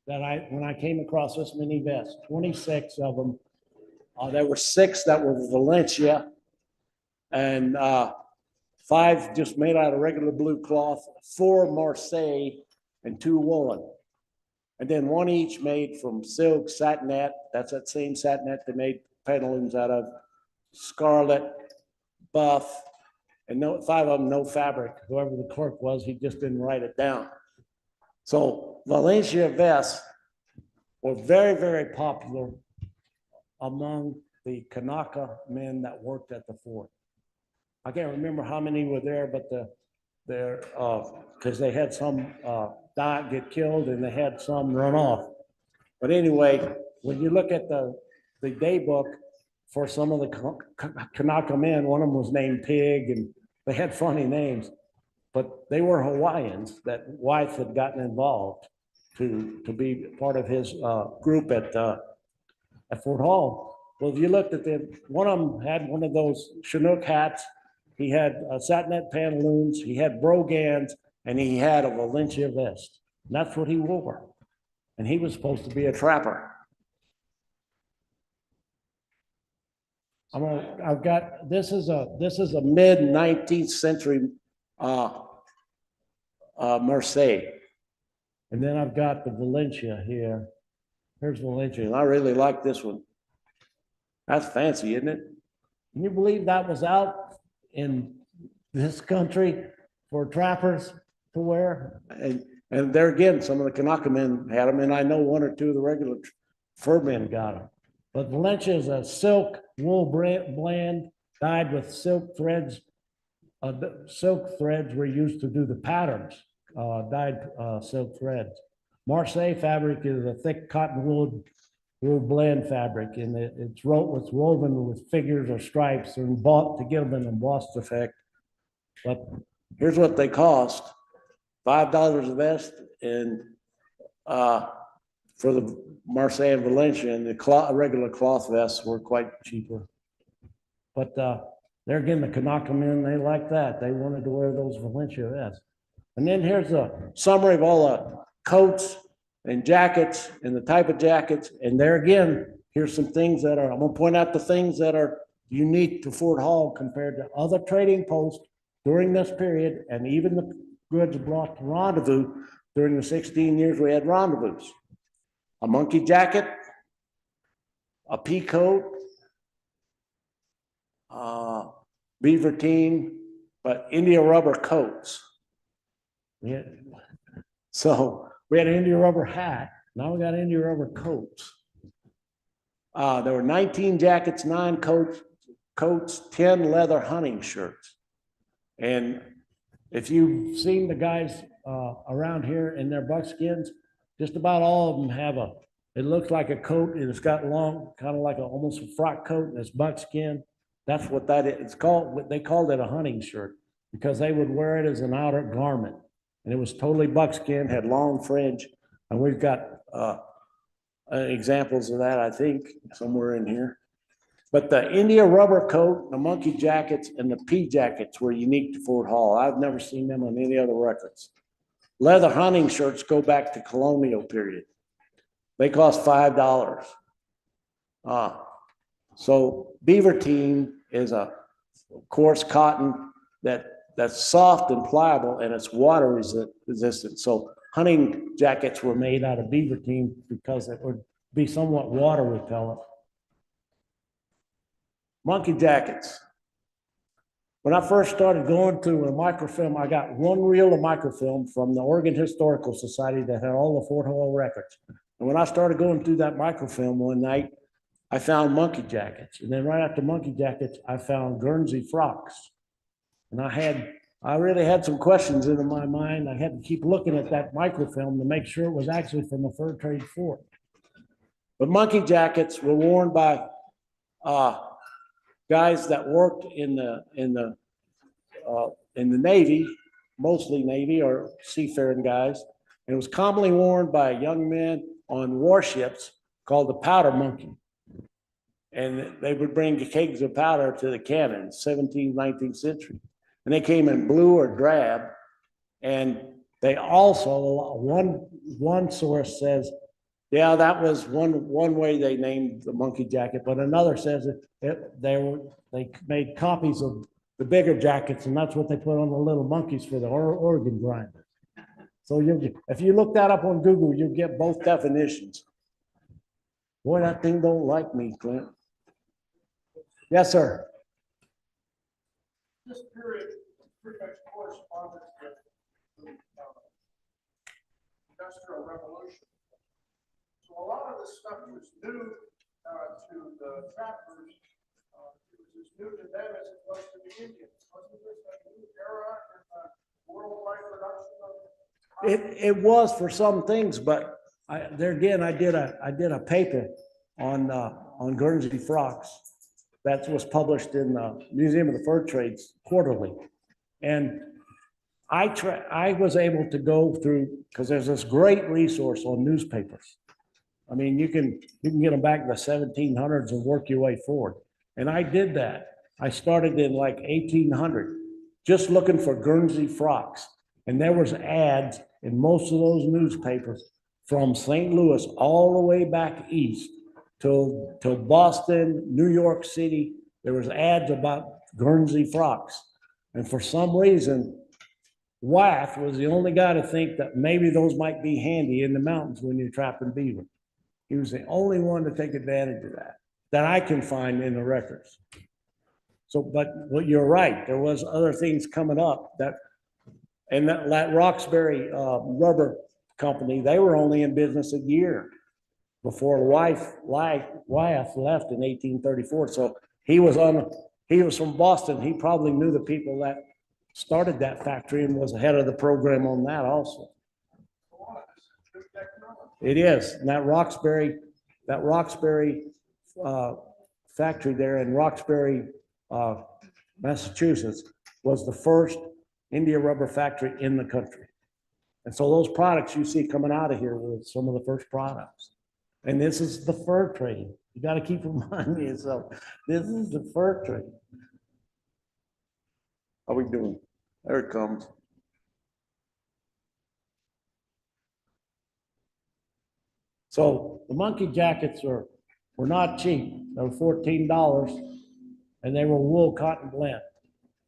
that when I came across this many vests, 26 of them. There were 6 that were Valencia, and 5 just made out of regular blue cloth, 4 Marseille, and 2 woolen. And then 1 each made from silk, satinette, that's that same satinette they made pantaloons out of, scarlet, buff, and 5 of them no fabric. Whoever the clerk was, he just didn't write it down. So Valencia vests were very, very popular among the Kanaka men that worked at the fort. I can't remember how many were there, but because they had some die, get killed, and they had some run off. But anyway, when you look at the day book for some of the Kanaka men, one of them was named Pig, and they had funny names, but they were Hawaiians that Wythe had gotten involved to be part of his group at Fort Hall. Well, if you looked at them, one of them had one of those Chinook hats. He had satinette pantaloons. He had brogans, and he had a Valencia vest. And that's what he wore. And he was supposed to be a trapper. I've got this is a mid 19th century Marseille, and then I've got the Valencia here. Here's Valencia, and I really like this one. That's fancy, isn't it? Can you believe that was out in this country for trappers to wear? And there again, some of the Kanaka men had them, and I know 1 or 2 of the regular fur men got them. But Valencia is a silk wool blend dyed with silk threads. Silk threads were used to do the patterns, dyed silk threads. Marseille fabric is a thick cotton wool blend fabric, and it's woven with figures or stripes and embossed to give them an embossed effect. But here's what they cost: $5 a vest, and for the Marseille and Valencia, and the regular cloth vests were quite cheaper. But there again, the Kanaka men, they like that. They wanted to wear those Valencia vests. And then here's a summary of all the coats and jackets and the type of jackets. And there again, here's some things that I'm going to point out the things that are unique to Fort Hall compared to other trading posts during this period, and even the goods brought to Rendezvous during the 16 years we had Rendezvous. A monkey jacket, a pea coat, beaver team, but India rubber coats. Yeah. So we had an India rubber hat. Now we got India rubber coats. There were 19 jackets, 9 coats, 10 leather hunting shirts. And if you've seen the guys around here in their buckskins, just about all of them have it looks like a coat, and it's got long, kind of like almost a frock coat, and it's buckskin. That's what that is. It's called, they called it a hunting shirt because they would wear it as an outer garment. And it was totally buckskin, had long fringe. And we've got examples of that, I think, somewhere in here. But the India rubber coat, the monkey jackets, and the pea jackets were unique to Fort Hall. I've never seen them on any other records. Leather hunting shirts go back to colonial period. They cost $5. So beaver team is a coarse cotton that's soft and pliable, and it's water resistant. So hunting jackets were made out of beaver team because it would be somewhat water repellent. Monkey jackets. When I first started going to a microfilm, I got 1 reel of microfilm from the Oregon Historical Society that had all the Fort Hall records. And when I started going through that microfilm one night, I found monkey jackets. And then right after monkey jackets, I found Guernsey frocks. And I really had some questions in my mind. I had to keep looking at that microfilm to make sure it was actually from a fur trade fort. But monkey jackets were worn by guys that worked in the Navy, mostly Navy or seafaring guys. And it was commonly worn by young men on warships called the powder monkey. And they would bring kegs of powder to the cannon, 17th, 19th century. And they came in blue or drab. And they also, one source says, yeah, that was one way they named the monkey jacket, but another says they made copies of the bigger jackets, and that's what they put on the little monkeys for the organ grinders. So if you look that up on Google, you'll get both definitions. Boy, that thing don't like me, Clint. Yes, sir. This period pretty much corresponded with the Industrial Revolution. So a lot of this stuff was new to the trappers. It was as new to them as it was to the Indians. Wasn't this a new era in the worldwide production of? It was for some things, but there again, I did a paper on Guernsey frocks that was published in the Museum of the Fur Trades quarterly, and I was able to go through, because there's this great resource on newspapers. I mean, you can get them back in the 1700s and work your way forward. And I did that. I started in like 1800, just looking for Guernsey frocks. And there was ads in most of those newspapers from St. Louis all the way back east to Boston, New York City. There was ads about Guernsey frocks. And for some reason, Wyeth was the only guy to think that maybe those might be handy in the mountains when you're trapping beaver. He was the only one to take advantage of that I can find in the records. So, but you're right, there was other things coming up that Roxbury Rubber Company, they were only in business a year before Wyeth left in 1834. So he was from Boston. He probably knew the people that started that factory and was ahead of the program on that also. It is, and that Roxbury factory there in Roxbury, Massachusetts, was the first India rubber factory in the country. And so those products you see coming out of here were some of the first products. And this is the fur trade. You got to keep reminding yourself, this is the fur trade. How we doing? There it comes. So the monkey jackets were not cheap. They were $14 and they were wool cotton blend,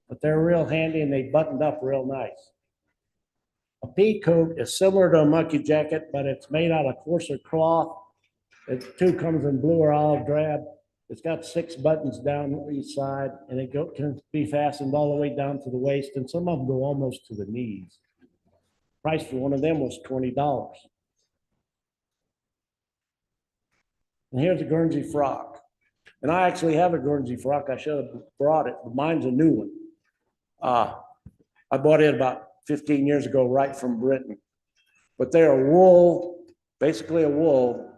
but they're real handy and they buttoned up real nice. A pea coat is similar to a monkey jacket, but it's made out of coarser cloth. It too comes in blue or olive drab. It's got 6 buttons down each side, and it can be fastened all the way down to the waist, and some of them go almost to the knees. Price for one of them was $20. And here's a Guernsey frock. And I actually have a Guernsey frock. I should have brought it, but mine's a new one. I bought it about 15 years ago, right from Britain. But they're wool, basically a wool,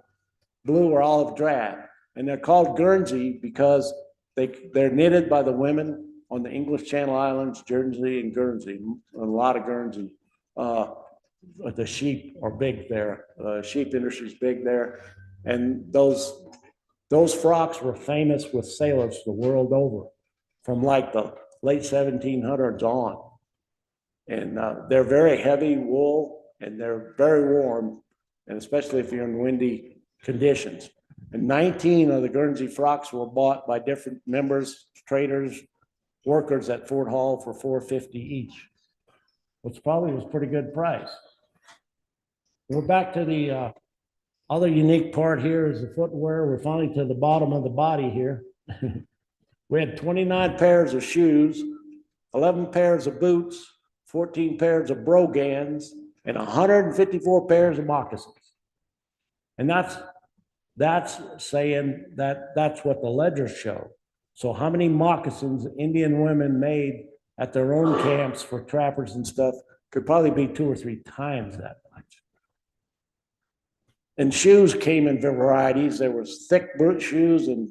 blue or olive drab. And they're called Guernsey because they're knitted by the women on the English Channel Islands, Jersey and Guernsey, a lot of Guernsey. The sheep are big there. Sheep industry is big there. And those frocks were famous with sailors the world over from like the late 1700s on. And they're very heavy wool and they're very warm, and especially if you're in windy conditions. And 19 of the Guernsey frocks were bought by different members, traders, workers at Fort Hall for $4.50 each, which probably was a pretty good price. We're back to the other unique part here is the footwear. We're finally to the bottom of the body here. We had 29 pairs of shoes, 11 pairs of boots, 14 pairs of brogans, and 154 pairs of moccasins. And that's saying that's what the ledgers show. So how many moccasins Indian women made at their own camps for trappers and stuff could probably be 2 or 3 times that much. And shoes came in varieties. There was thick boot shoes and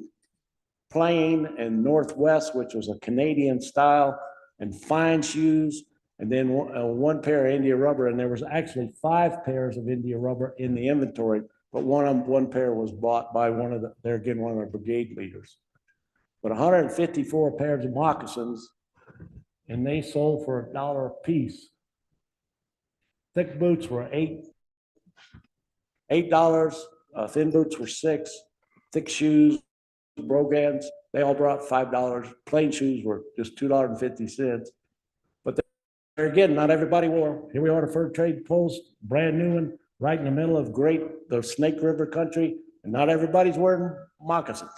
Plain and Northwest, which was a Canadian style, and fine shoes, and then one pair of India rubber. And there was actually 5 pairs of India rubber in the inventory, but one pair was bought by one of the brigade leaders. But 154 pairs of moccasins, and they sold for $1 a piece. Thick boots were $8. Thin boots were $6. Thick shoes, brogans, they all brought $5. Plain shoes were just $2.50. But there again, not everybody wore. Here we are at a fur trade post, brand new one, right in the middle of the Snake River country, and not everybody's wearing moccasins.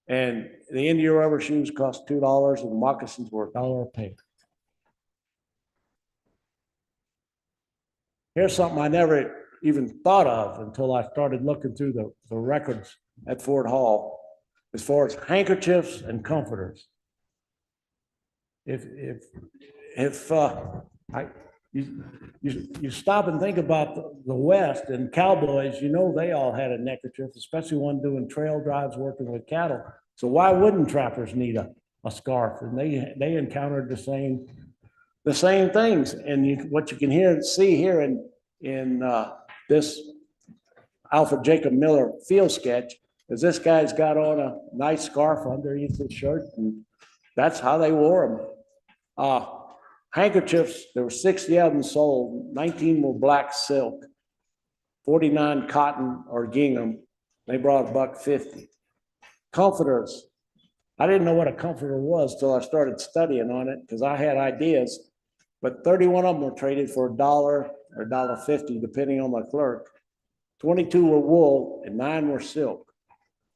And the India rubber shoes cost $2, and the moccasins were $1 a pair. Here's something I never even thought of until I started looking through the records at Fort Hall, as far as handkerchiefs and comforters. You stop and think about the West and cowboys, you know, they all had a neckerchief, especially one doing trail drives working with cattle. So why wouldn't trappers need a scarf? And they encountered the same things. And what you can see here in this Alfred Jacob Miller field sketch is this guy's got on a nice scarf underneath his shirt, and that's how they wore them. Handkerchiefs, there were 60 of them sold. 19 were black silk, 49 cotton or gingham. They brought $1.50. Comforters, I didn't know what a comforter was till I started studying on it because I had ideas, but 31 of them were traded for $1 or $1.50, depending on the clerk. 22 were wool and 9 were silk.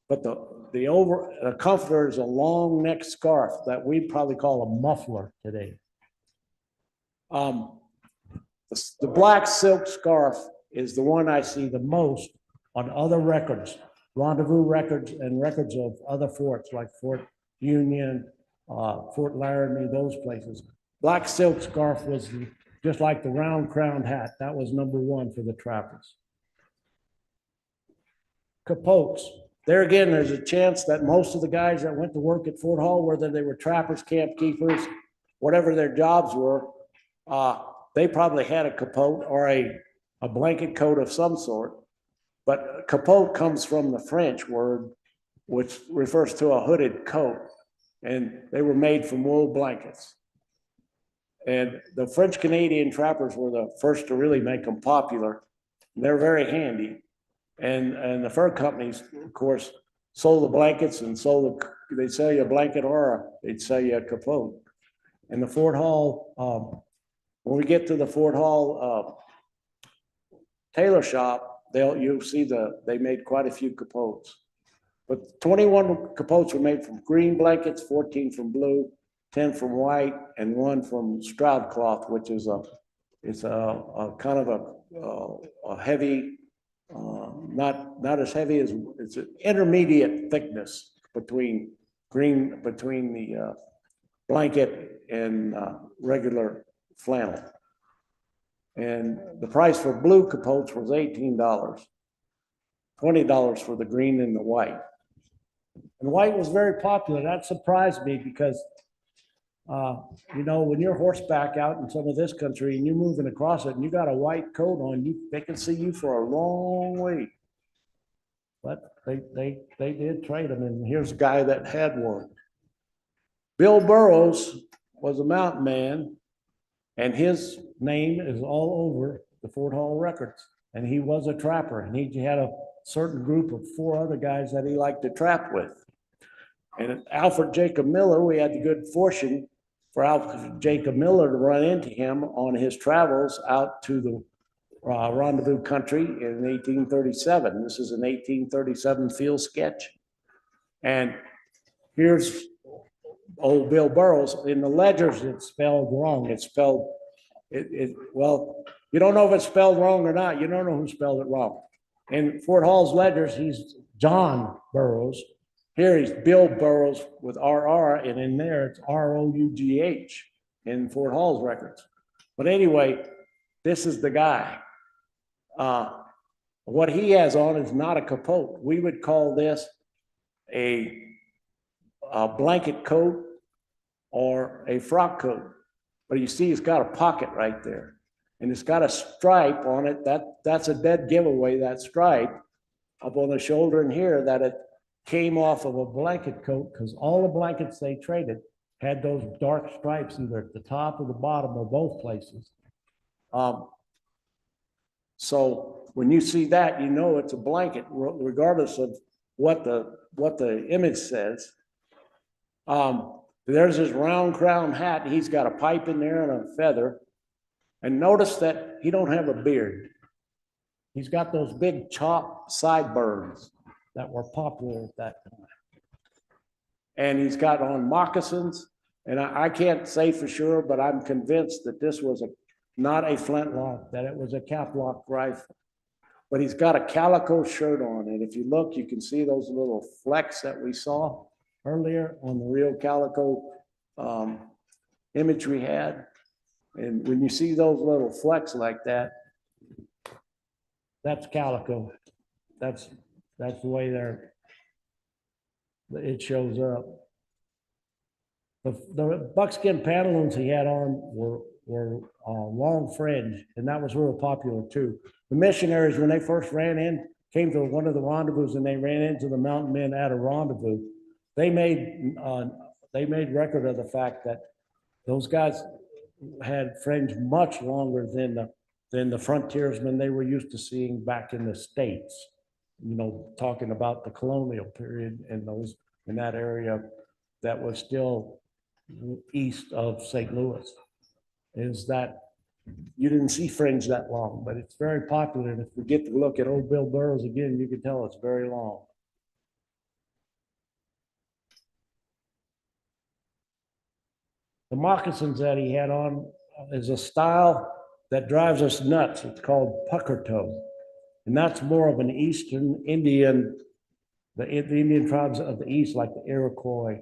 But the comforter is a long neck scarf that we'd probably call a muffler today. The black silk scarf is the one I see the most on other records, Rendezvous records and records of other forts like Fort Union, Fort Laramie, those places. Black silk scarf was just like the round crowned hat. That was #1 for the trappers. Capotes. There again, there's a chance that most of the guys that went to work at Fort Hall, whether they were trappers, camp keepers, whatever their jobs were, they probably had a capote or a blanket coat of some sort. But capote comes from the French word, which refers to a hooded coat, and they were made from wool blankets. And the French Canadian trappers were the first to really make them popular. They're very handy. And the fur companies, of course, sold the blankets and they'd sell you a blanket or they'd sell you a capote. And the Fort Hall, when we get to the Fort Hall tailor shop, you'll see they made quite a few capotes. But 21 capotes were made from green blankets, 14 from blue, 10 from white, and 1 from stroud cloth, which is a kind of a heavy, not as heavy as, it's an intermediate thickness between the blanket and regular flannel. And the price for blue capotes was $18, $20 for the green and the white. And white was very popular. That surprised me because, you know, when you're horseback out in some of this country and you're moving across it and you got a white coat on, they can see you for a long way. But they did trade them, and here's a guy that had one. Bill Burroughs was a mountain man, and his name is all over the Fort Hall records. And he was a trapper, and he had a certain group of 4 other guys that he liked to trap with. And Alfred Jacob Miller, we had the good fortune for Alfred Jacob Miller to run into him on his travels out to the Rendezvous country in 1837. This is an 1837 field sketch. And here's old Bill Burroughs. In the ledgers, it's spelled wrong. It's spelled, well, you don't know if it's spelled wrong or not. You don't know who spelled it wrong. In Fort Hall's ledgers, he's John Burroughs. Here he's Bill Burroughs with RR, and in there it's ROUGH in Fort Hall's records. But anyway, this is the guy. What he has on is not a capote. We would call this a a blanket coat or a frock coat. But you see, it's got a pocket right there. And it's got a stripe on it. That's a dead giveaway, that stripe up on the shoulder and here, that it came off of a blanket coat, because all the blankets they traded had those dark stripes either at the top or the bottom or both places. So when you see that, you know it's a blanket, regardless of what the image says. There's his round crown hat. He's got a pipe in there and a feather. And notice that he don't have a beard. He's got those big chopped sideburns that were popular at that time. And he's got on moccasins. And I can't say for sure, but I'm convinced that this was not a flintlock, that it was a caplock rifle. But he's got a calico shirt on. And if you look, you can see those little flecks that we saw earlier on the real calico image we had. And when you see those little flecks like that, that's calico. That's the way it shows up. The buckskin pantaloons he had on were long fringe, and that was real popular too. The missionaries, when they first came to one of the rendezvous, and they ran into the mountain men at a rendezvous, they made record of the fact that those guys had fringe much longer than the frontiersmen they were used to seeing back in the States. You know, talking about the colonial period and in that area that was still east of St. Louis, is that you didn't see fringe that long, but it's very popular. And if we get to look at old Bill Burroughs again, you can tell it's very long. The moccasins that he had on is a style that drives us nuts. It's called pucker toe. And that's more of an Eastern Indian, the Indian tribes of the East, like the Iroquois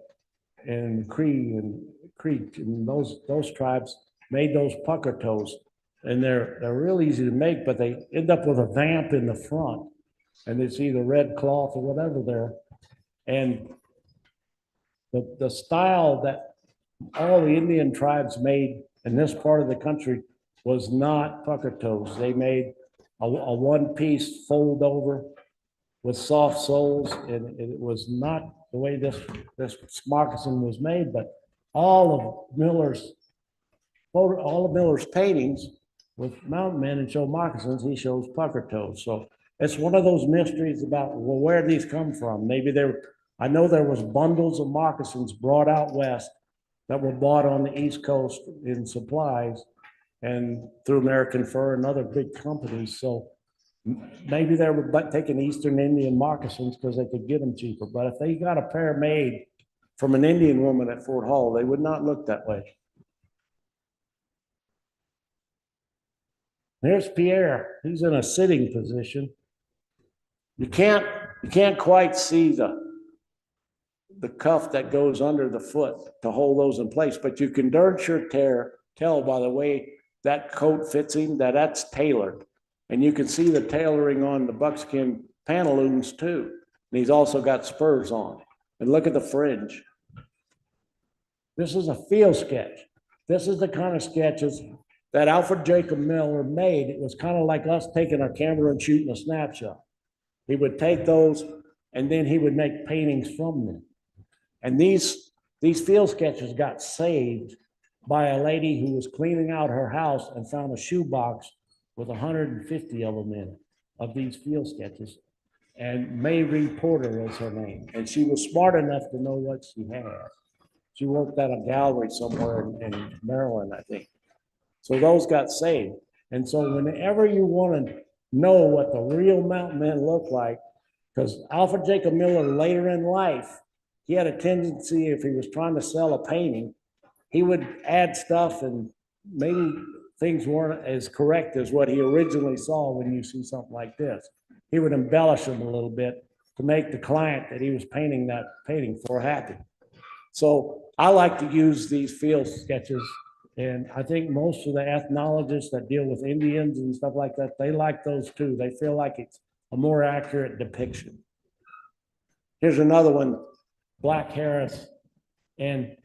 and Cree and Creek, and those tribes made those pucker toes. And they're real easy to make, but they end up with a vamp in the front. And it's either red cloth or whatever there. And the style that all the Indian tribes made in this part of the country was not pucker toes. They made a one-piece fold over with soft soles, and it was not the way this moccasin was made. But all of Miller's paintings with mountain men and show moccasins, he shows pucker toes. So it's one of those mysteries about, well, where these come from. Maybe I know there was bundles of moccasins brought out west that were bought on the East Coast in supplies and through American Fur and other big companies. So maybe they were taking Eastern Indian moccasins because they could get them cheaper. But if they got a pair made from an Indian woman at Fort Hall, they would not look that way. There's Pierre. He's in a sitting position. You can't quite see the cuff that goes under the foot to hold those in place, but you can darn sure tell by the way that coat fits him that that's tailored. And you can see the tailoring on the buckskin pantaloons too. And he's also got spurs on. And look at the fringe. This is a field sketch. This is the kind of sketches that Alfred Jacob Miller made. It was kind of like us taking our camera and shooting a snapshot. He would take those and then he would make paintings from them. And these field sketches got saved by a lady who was cleaning out her house and found a shoebox with 150 of them in it, of these field sketches. And May Reed Porter was her name. And she was smart enough to know what she had. She worked at a gallery somewhere in Maryland, I think. So those got saved. And so whenever you want to know what the real mountain men look like, because Alfred Jacob Miller later in life, he had a tendency, if he was trying to sell a painting, he would add stuff and maybe things weren't as correct as what he originally saw when you see something like this. He would embellish them a little bit to make the client that he was painting that painting for happy. So I like to use these field sketches, and I think most of the ethnologists that deal with Indians and stuff like that, they like those too. They feel like it's a more accurate depiction. Here's another one. Black Harris And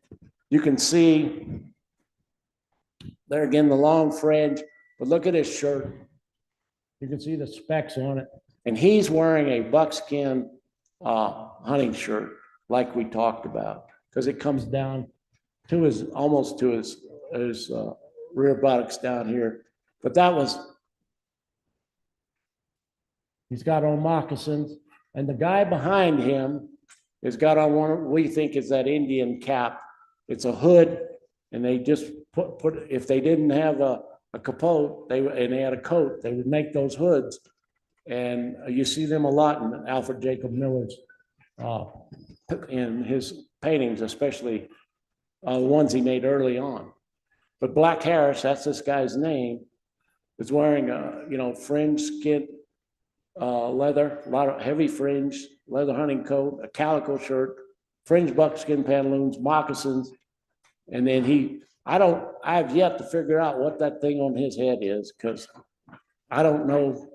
you can see there again, the long fringe, but look at his shirt. You can see the specs on it. And he's wearing a buckskin hunting shirt like we talked about, because it comes down to his, almost to his rear buttocks down here. But that was, he's got on moccasins, and the guy behind him has got on one we think is that Indian cap. It's a hood, and they just put if they didn't have a capote, and they had a coat, they would make those hoods. And you see them a lot in Alfred Jacob Miller's in his paintings, especially ones he made early on. But Black Harris, that's this guy's name, is wearing a fringe skin leather, a lot of heavy fringe, leather hunting coat, a calico shirt, fringe buckskin pantaloons, moccasins, and then I have yet to figure out what that thing on his head is, because I don't know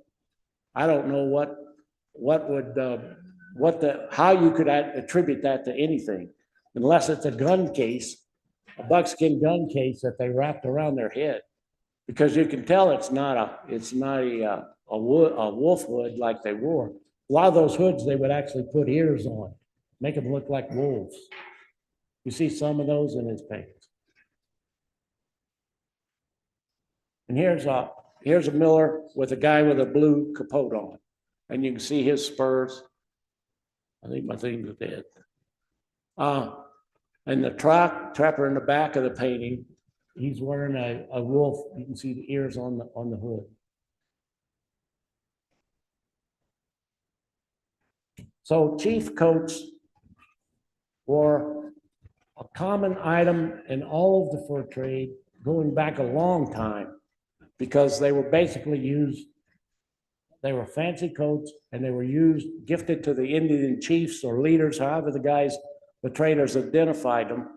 how you could attribute that to anything, unless it's a gun case, a buckskin gun case that they wrapped around their head, because you can tell it's not a wolf hood like they wore. A lot of those hoods they would actually put ears on, make them look like wolves. You see some of those in his paintings. And here's a Miller with a guy with a blue capote on, and you can see his spurs. I think my things are dead. And the trapper in the back of the painting, he's wearing a wolf. You can see the ears on the hood. So chief coats were a common item in all of the fur trade going back a long time, because they were basically used, they were fancy coats, and they were gifted to the Indian chiefs or leaders, however the traders identified them.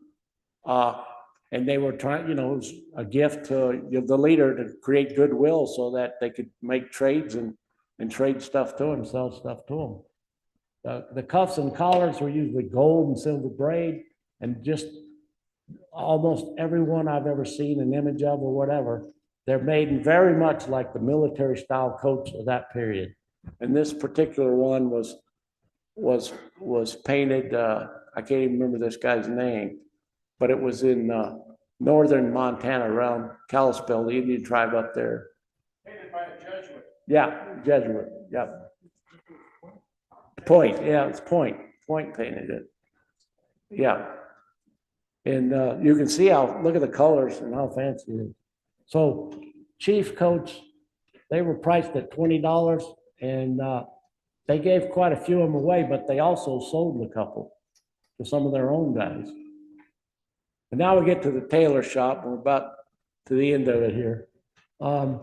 And they were trying, it was a gift to the leader to create goodwill so that they could make trades and trade stuff to them, sell stuff to them. The cuffs and collars were usually gold and silver braid, and just almost everyone I've ever seen an image of or whatever, they're made very much like the military style coats of that period. And this particular one was painted, I can't even remember this guy's name, but it was in northern Montana around Kalispell, the Indian tribe up there. Painted by a Jesuit. Yeah, Jesuit, yeah. Point, yeah, it's Point painted it. Yeah. And you can see look at the colors and how fancy it is. So chief coats, they were priced at $20, and they gave quite a few of them away, but they also sold a couple to some of their own guys. And now we get to the tailor shop. We're about to the end of it here. On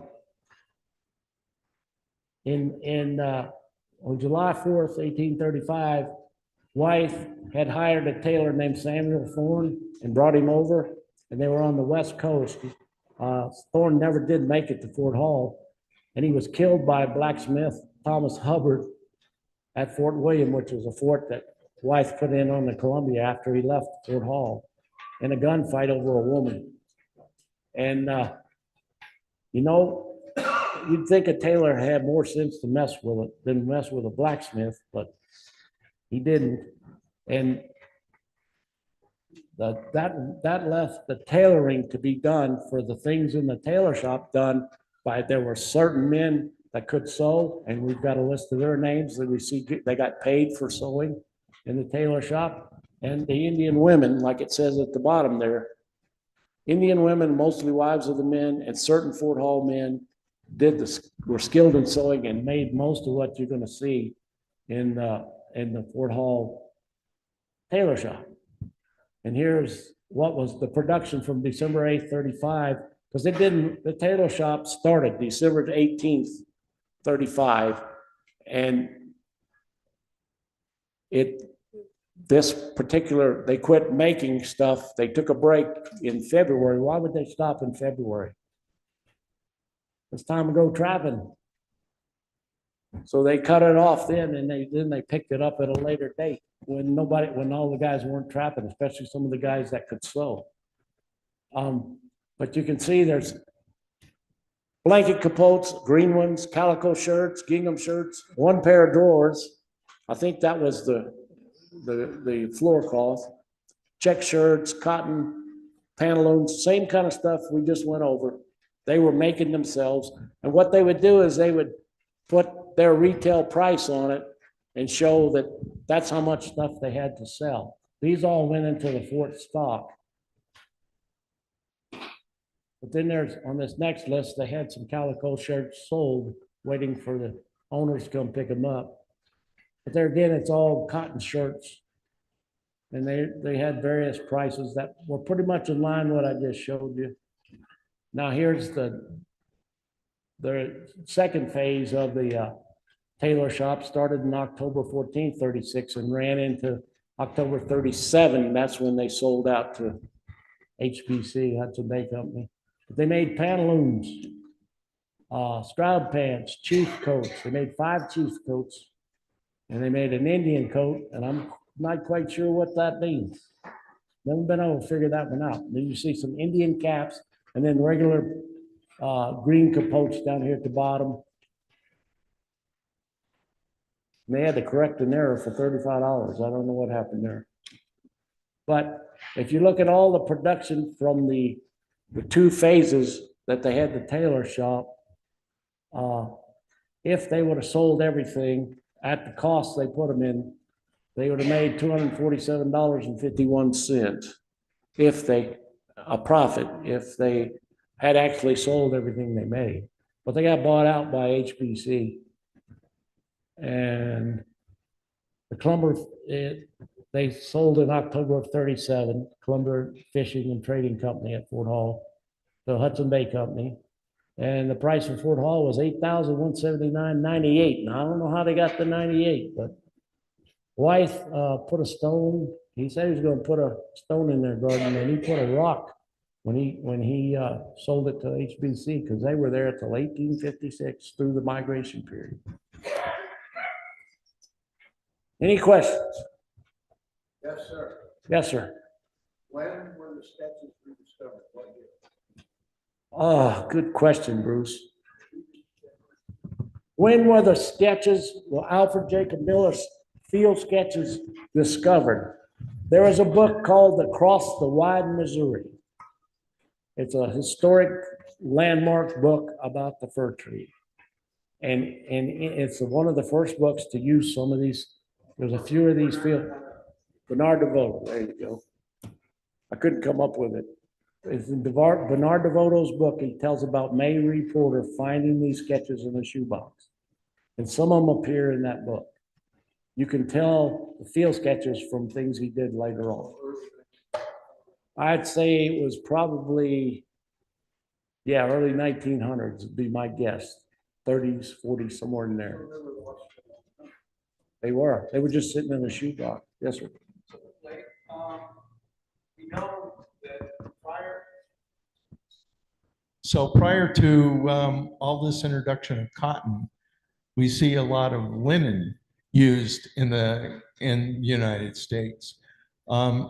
July 4th, 1835, Wythe had hired a tailor named Samuel Thorne and brought him over, and they were on the West Coast. Thorne never did make it to Fort Hall, and he was killed by blacksmith Thomas Hubbard at Fort William, which was a fort that Wythe put in on the Columbia after he left Fort Hall, in a gunfight over a woman. And you'd think a tailor had more sense to mess with it than mess with a blacksmith, but he didn't. And that left the tailoring to be done for the things in the tailor shop done by, there were certain men that could sew, and we've got a list of their names that we see, they got paid for sewing in the tailor shop. And the Indian women, like it says at the bottom there, Indian women, mostly wives of the men, and certain Fort Hall men were skilled in sewing and made most of what you're going to see in the Fort Hall tailor shop. And here's what was the production from December 8th, 35, because the tailor shop started December 18th, 35, and they quit making stuff. They took a break in February. Why would they stop in February? It's time to go trapping. So they cut it off then, and then they picked it up at a later date. when all the guys weren't trapping, especially some of the guys that could sew. But you can see there's blanket capotes, green ones, calico shirts, gingham shirts, one pair of drawers. I think that was the floor cloth, check shirts, cotton pantaloons, same kind of stuff we just went over. They were making themselves. And what they would do is they would put their retail price on it and show that that's how much stuff they had to sell. These all went into the Fort stock. But then there's, on this next list, they had some calico shirts sold, waiting for the owners to come pick them up. But there again, it's all cotton shirts. And they had various prices that were pretty much in line with what I just showed you. Now here's the second phase of the Tailor shop. Started in October 14, 36 and ran into October 37. That's when they sold out to HBC, Hudson Bay Company. They made pantaloons, Stroud pants, chief coats. They made 5 chief coats, and they made an Indian coat, and I'm not quite sure what that means. Never been able to figure that one out. Then you see some Indian caps, and then regular green capotes down here at the bottom. And they had to correct an error for $35. I don't know what happened there. But if you look at all the production from the 2 phases that they had the Tailor shop, if they would have sold everything at the cost they put them in, they would have made $247.51 if they, a profit, if they had actually sold everything they made. But they got bought out by HBC. And the Clumber, they sold in October of 37, Clumber Fishing and Trading Company at Fort Hall, the Hudson Bay Company. And the price for Fort Hall was $8,179.98. Now, I don't know how they got the 98, but wife put a stone. He said he was going to put a stone in their garden, and he put a rock when he sold it to HBC, because they were there until 1856 through the migration period. Any questions? Yes, sir. Yes, sir. When were the sketches rediscovered? What year? Oh, good question, Bruce. When were the sketches, well, Alfred Jacob Miller's field sketches discovered? There is a book called Across the Wide Missouri. It's a historic landmark book about the fir tree. And it's one of the first books to use some of these. There's a few of these field. Bernard DeVoto, there you go. I couldn't come up with it. It's in Bernard DeVoto's book. He tells about May Reporter finding these sketches in a shoebox. And some of them appear in that book. You can tell the field sketches from things he did later on. I'd say it was probably, yeah, early 1900s would be my guess. 30s, 40s, somewhere in there. They were just sitting in a shoebox. Yes, sir. We know that prior to all this introduction of cotton, we see a lot of linen used in the United States.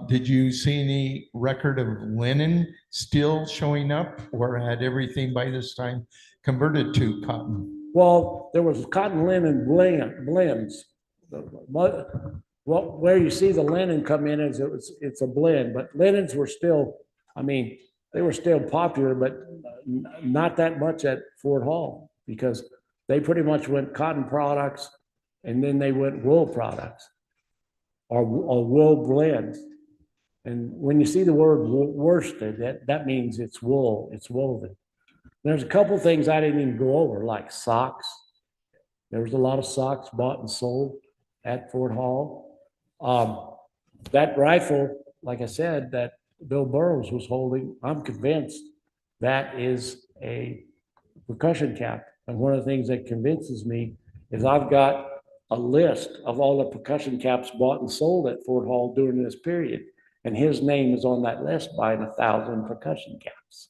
Did you see any record of linen still showing up, or had everything by this time converted to cotton? Well, there was cotton linen blends. Well, where you see the linen come in is it's a blend, but linens were still, I mean, they were still popular, but not that much at Fort Hall, because they pretty much went cotton products and then they went wool products or wool blends. And when you see the word worsted, that means it's wool, it's woven. There's a couple things I didn't even go over, like socks. There was a lot of socks bought and sold at Fort Hall. That rifle, like I said, that Bill Burroughs was holding, I'm convinced that is a percussion cap. And one of the things that convinces me is I've got a list of all the percussion caps bought and sold at Fort Hall during this period. And his name is on that list, buying 1,000 percussion caps.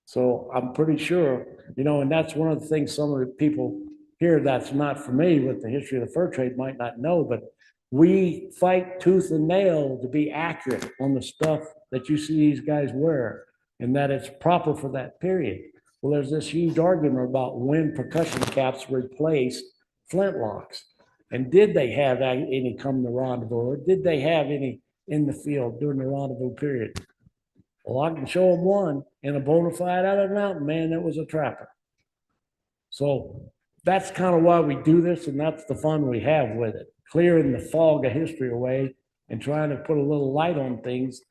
So I'm pretty sure, and that's one of the things some of the people here that's not familiar with the history of the fur trade might not know, but we fight tooth and nail to be accurate on the stuff that you see these guys wear and that it's proper for that period. Well, there's this huge argument about when percussion caps replaced flintlocks. And did they have any come to rendezvous, or did they have any in the field during the rendezvous period? Well, I can show them one in a bona fide out of the mountain man that was a trapper. So that's kind of why we do this, and that's the fun we have with it, clearing the fog of history away and trying to put a little light on things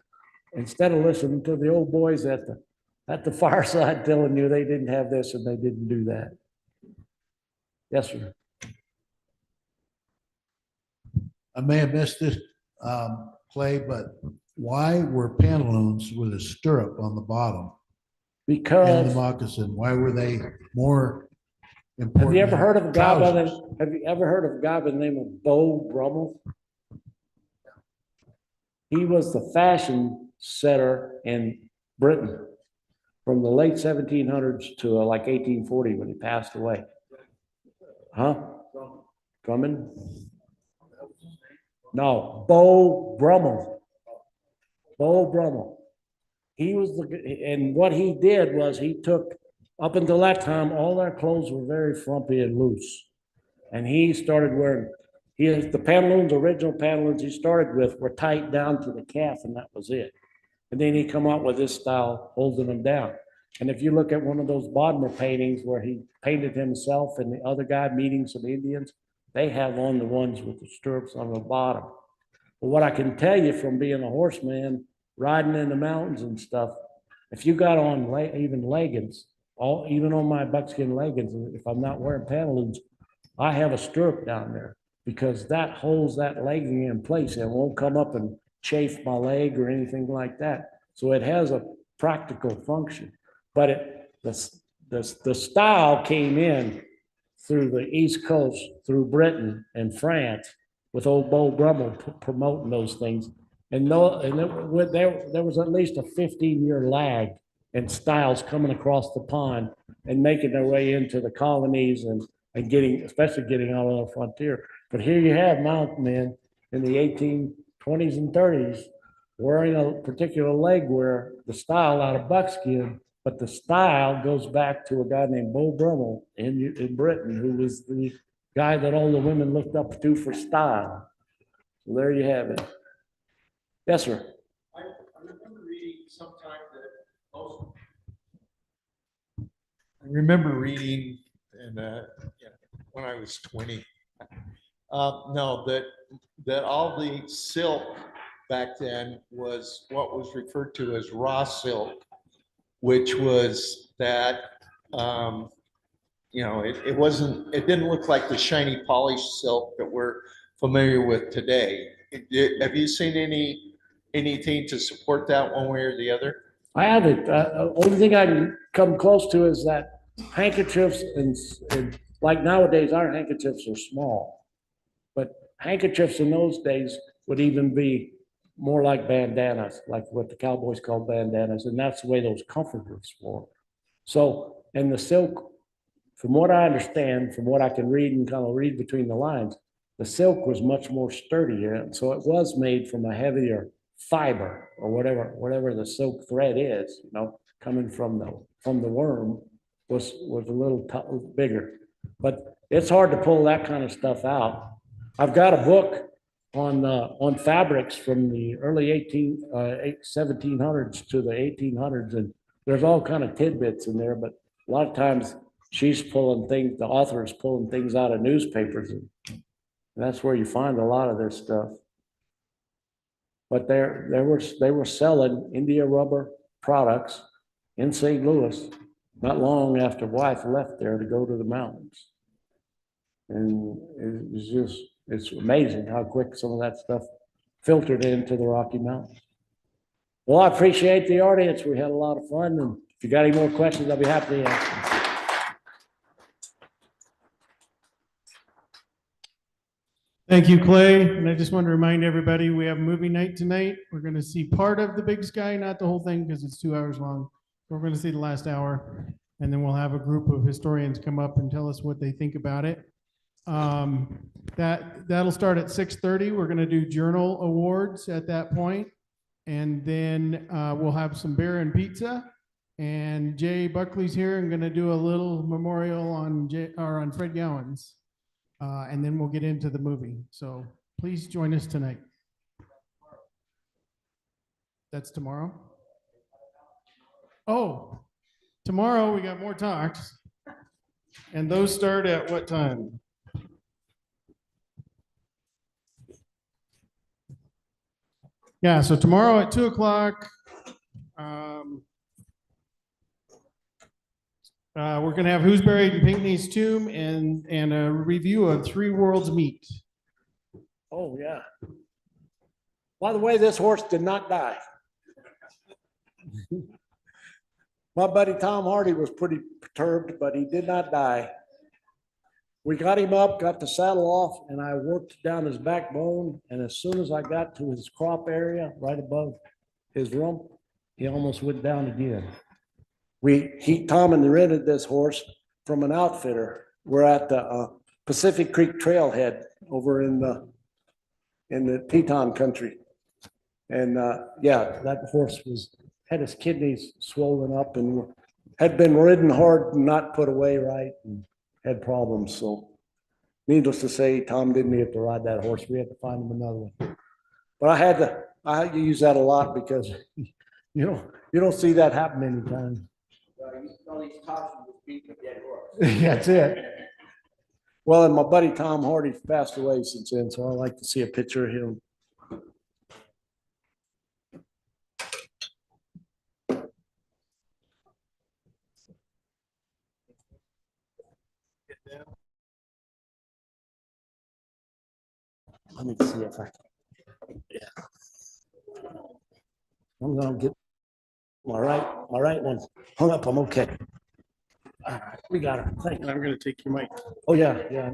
instead of listening to the old boys at the fireside telling you they didn't have this and they didn't do that. Yes, sir. I may have missed this, Clay, but why were pantaloons with a stirrup on the bottom in the Because moccasin? Why were they more important? have you ever than heard of a guy by trousers? the have you ever heard of a guy by the name of Beau Brummel? He was the fashion setter in Britain from the late 1700s to like 1840 when he passed away. Huh? Drummond? No, Beau Brummel. Beau Brummel. He was and what he did was he took, up until that time, all their clothes were very frumpy and loose. And he started wearing, the pantaloons, original pantaloons he started with were tight down to the calf, and that was it. And then he come up with this style, holding them down. And if you look at one of those Bodmer paintings where he painted himself and the other guy meeting some Indians, they have on the ones with the stirrups on the bottom. But what I can tell you from being a horseman, riding in the mountains and stuff, if you got on even leggings, even on my buckskin leggings, if I'm not wearing pantaloons, I have a stirrup down there because that holds that legging in place and won't come up and chafe my leg or anything like that. So it has a practical function. But the style came in through the East Coast, through Britain and France, with old Beau Brummel promoting those things. And there was at least a 15-year lag in styles coming across the pond and making their way into the colonies and especially getting out on the frontier. But here you have mountain men in the 1820s and 30s wearing a particular leg wear, the style out of buckskin, but the style goes back to a guy named Beau Brummel in Britain, who was the guy that all the women looked up to for style. So there you have it. Yes, sir. I remember reading sometime that most. I remember reading, and when I was 20. No, that all the silk back then was what was referred to as raw silk, which was that it didn't look like the shiny polished silk that we're familiar with today. Have you seen anything to support that one way or the other? I haven't. Only thing I can come close to is that handkerchiefs and like nowadays, our handkerchiefs are small, but handkerchiefs in those days would even be more like bandanas, like what the cowboys called bandanas, and that's the way those comforters were. So, and the silk, from what I understand, from what I can read and kind of read between the lines, the silk was much more sturdier, and so it was made from a heavier fiber or whatever the silk thread is, coming from the worm was a little bigger. But it's hard to pull that kind of stuff out. I've got a book on fabrics from the early 1700s to the 1800s, and there's all kind of tidbits in there. But a lot of times she's pulling things, the author is pulling things out of newspapers, and that's where you find a lot of this stuff. But they were selling India rubber products in St. Louis not long after wife left there to go to the mountains. And it's amazing how quick some of that stuff filtered into the Rocky Mountains. Well, I appreciate the audience. We had a lot of fun. And if you got any more questions, I'll be happy to answer. Thank you, Clay. And I just want to remind everybody, we have movie night tonight. We're going to see part of The Big Sky, not the whole thing because it's 2 hours long. We're going to see the last hour, and then we'll have a group of historians come up and tell us what they think about it. That'll start at 6:30. We're gonna do journal awards at that point. And then we'll have some beer and pizza. And Jay Buckley's here and gonna do a little memorial on Fred Gowans. And then we'll get into the movie. So please join us tonight. That's tomorrow? Oh, tomorrow we got more talks. And those start at what time? Yeah, so tomorrow at 2:00. We're gonna have Who's Buried in Pinckney's Tomb and a review of Three Worlds Meet. Oh, yeah. By the way, this horse did not die. My buddy Tom Hardee was pretty perturbed, but he did not die. We got him up, got the saddle off, and I worked down his backbone. And as soon as I got to his crop area, right above his rump, he almost went down again. Tom and rented this horse from an outfitter. We're at the Pacific Creek Trailhead over in the Teton country. And yeah, that horse had his kidneys swollen up and had been ridden hard and not put away right and had problems. So needless to say, Tom didn't get to ride that horse. We had to find him another one. But I had to use that a lot because you don't see that happen anytime. That's it. Well, and my buddy Tom Hardee passed away since then, so I like to see a picture of him. Let me see if I can. Yeah. I'm gonna get my right one hung up. I'm okay. All right, we got her. Thank you. I'm gonna take your mic. Oh, yeah, yeah.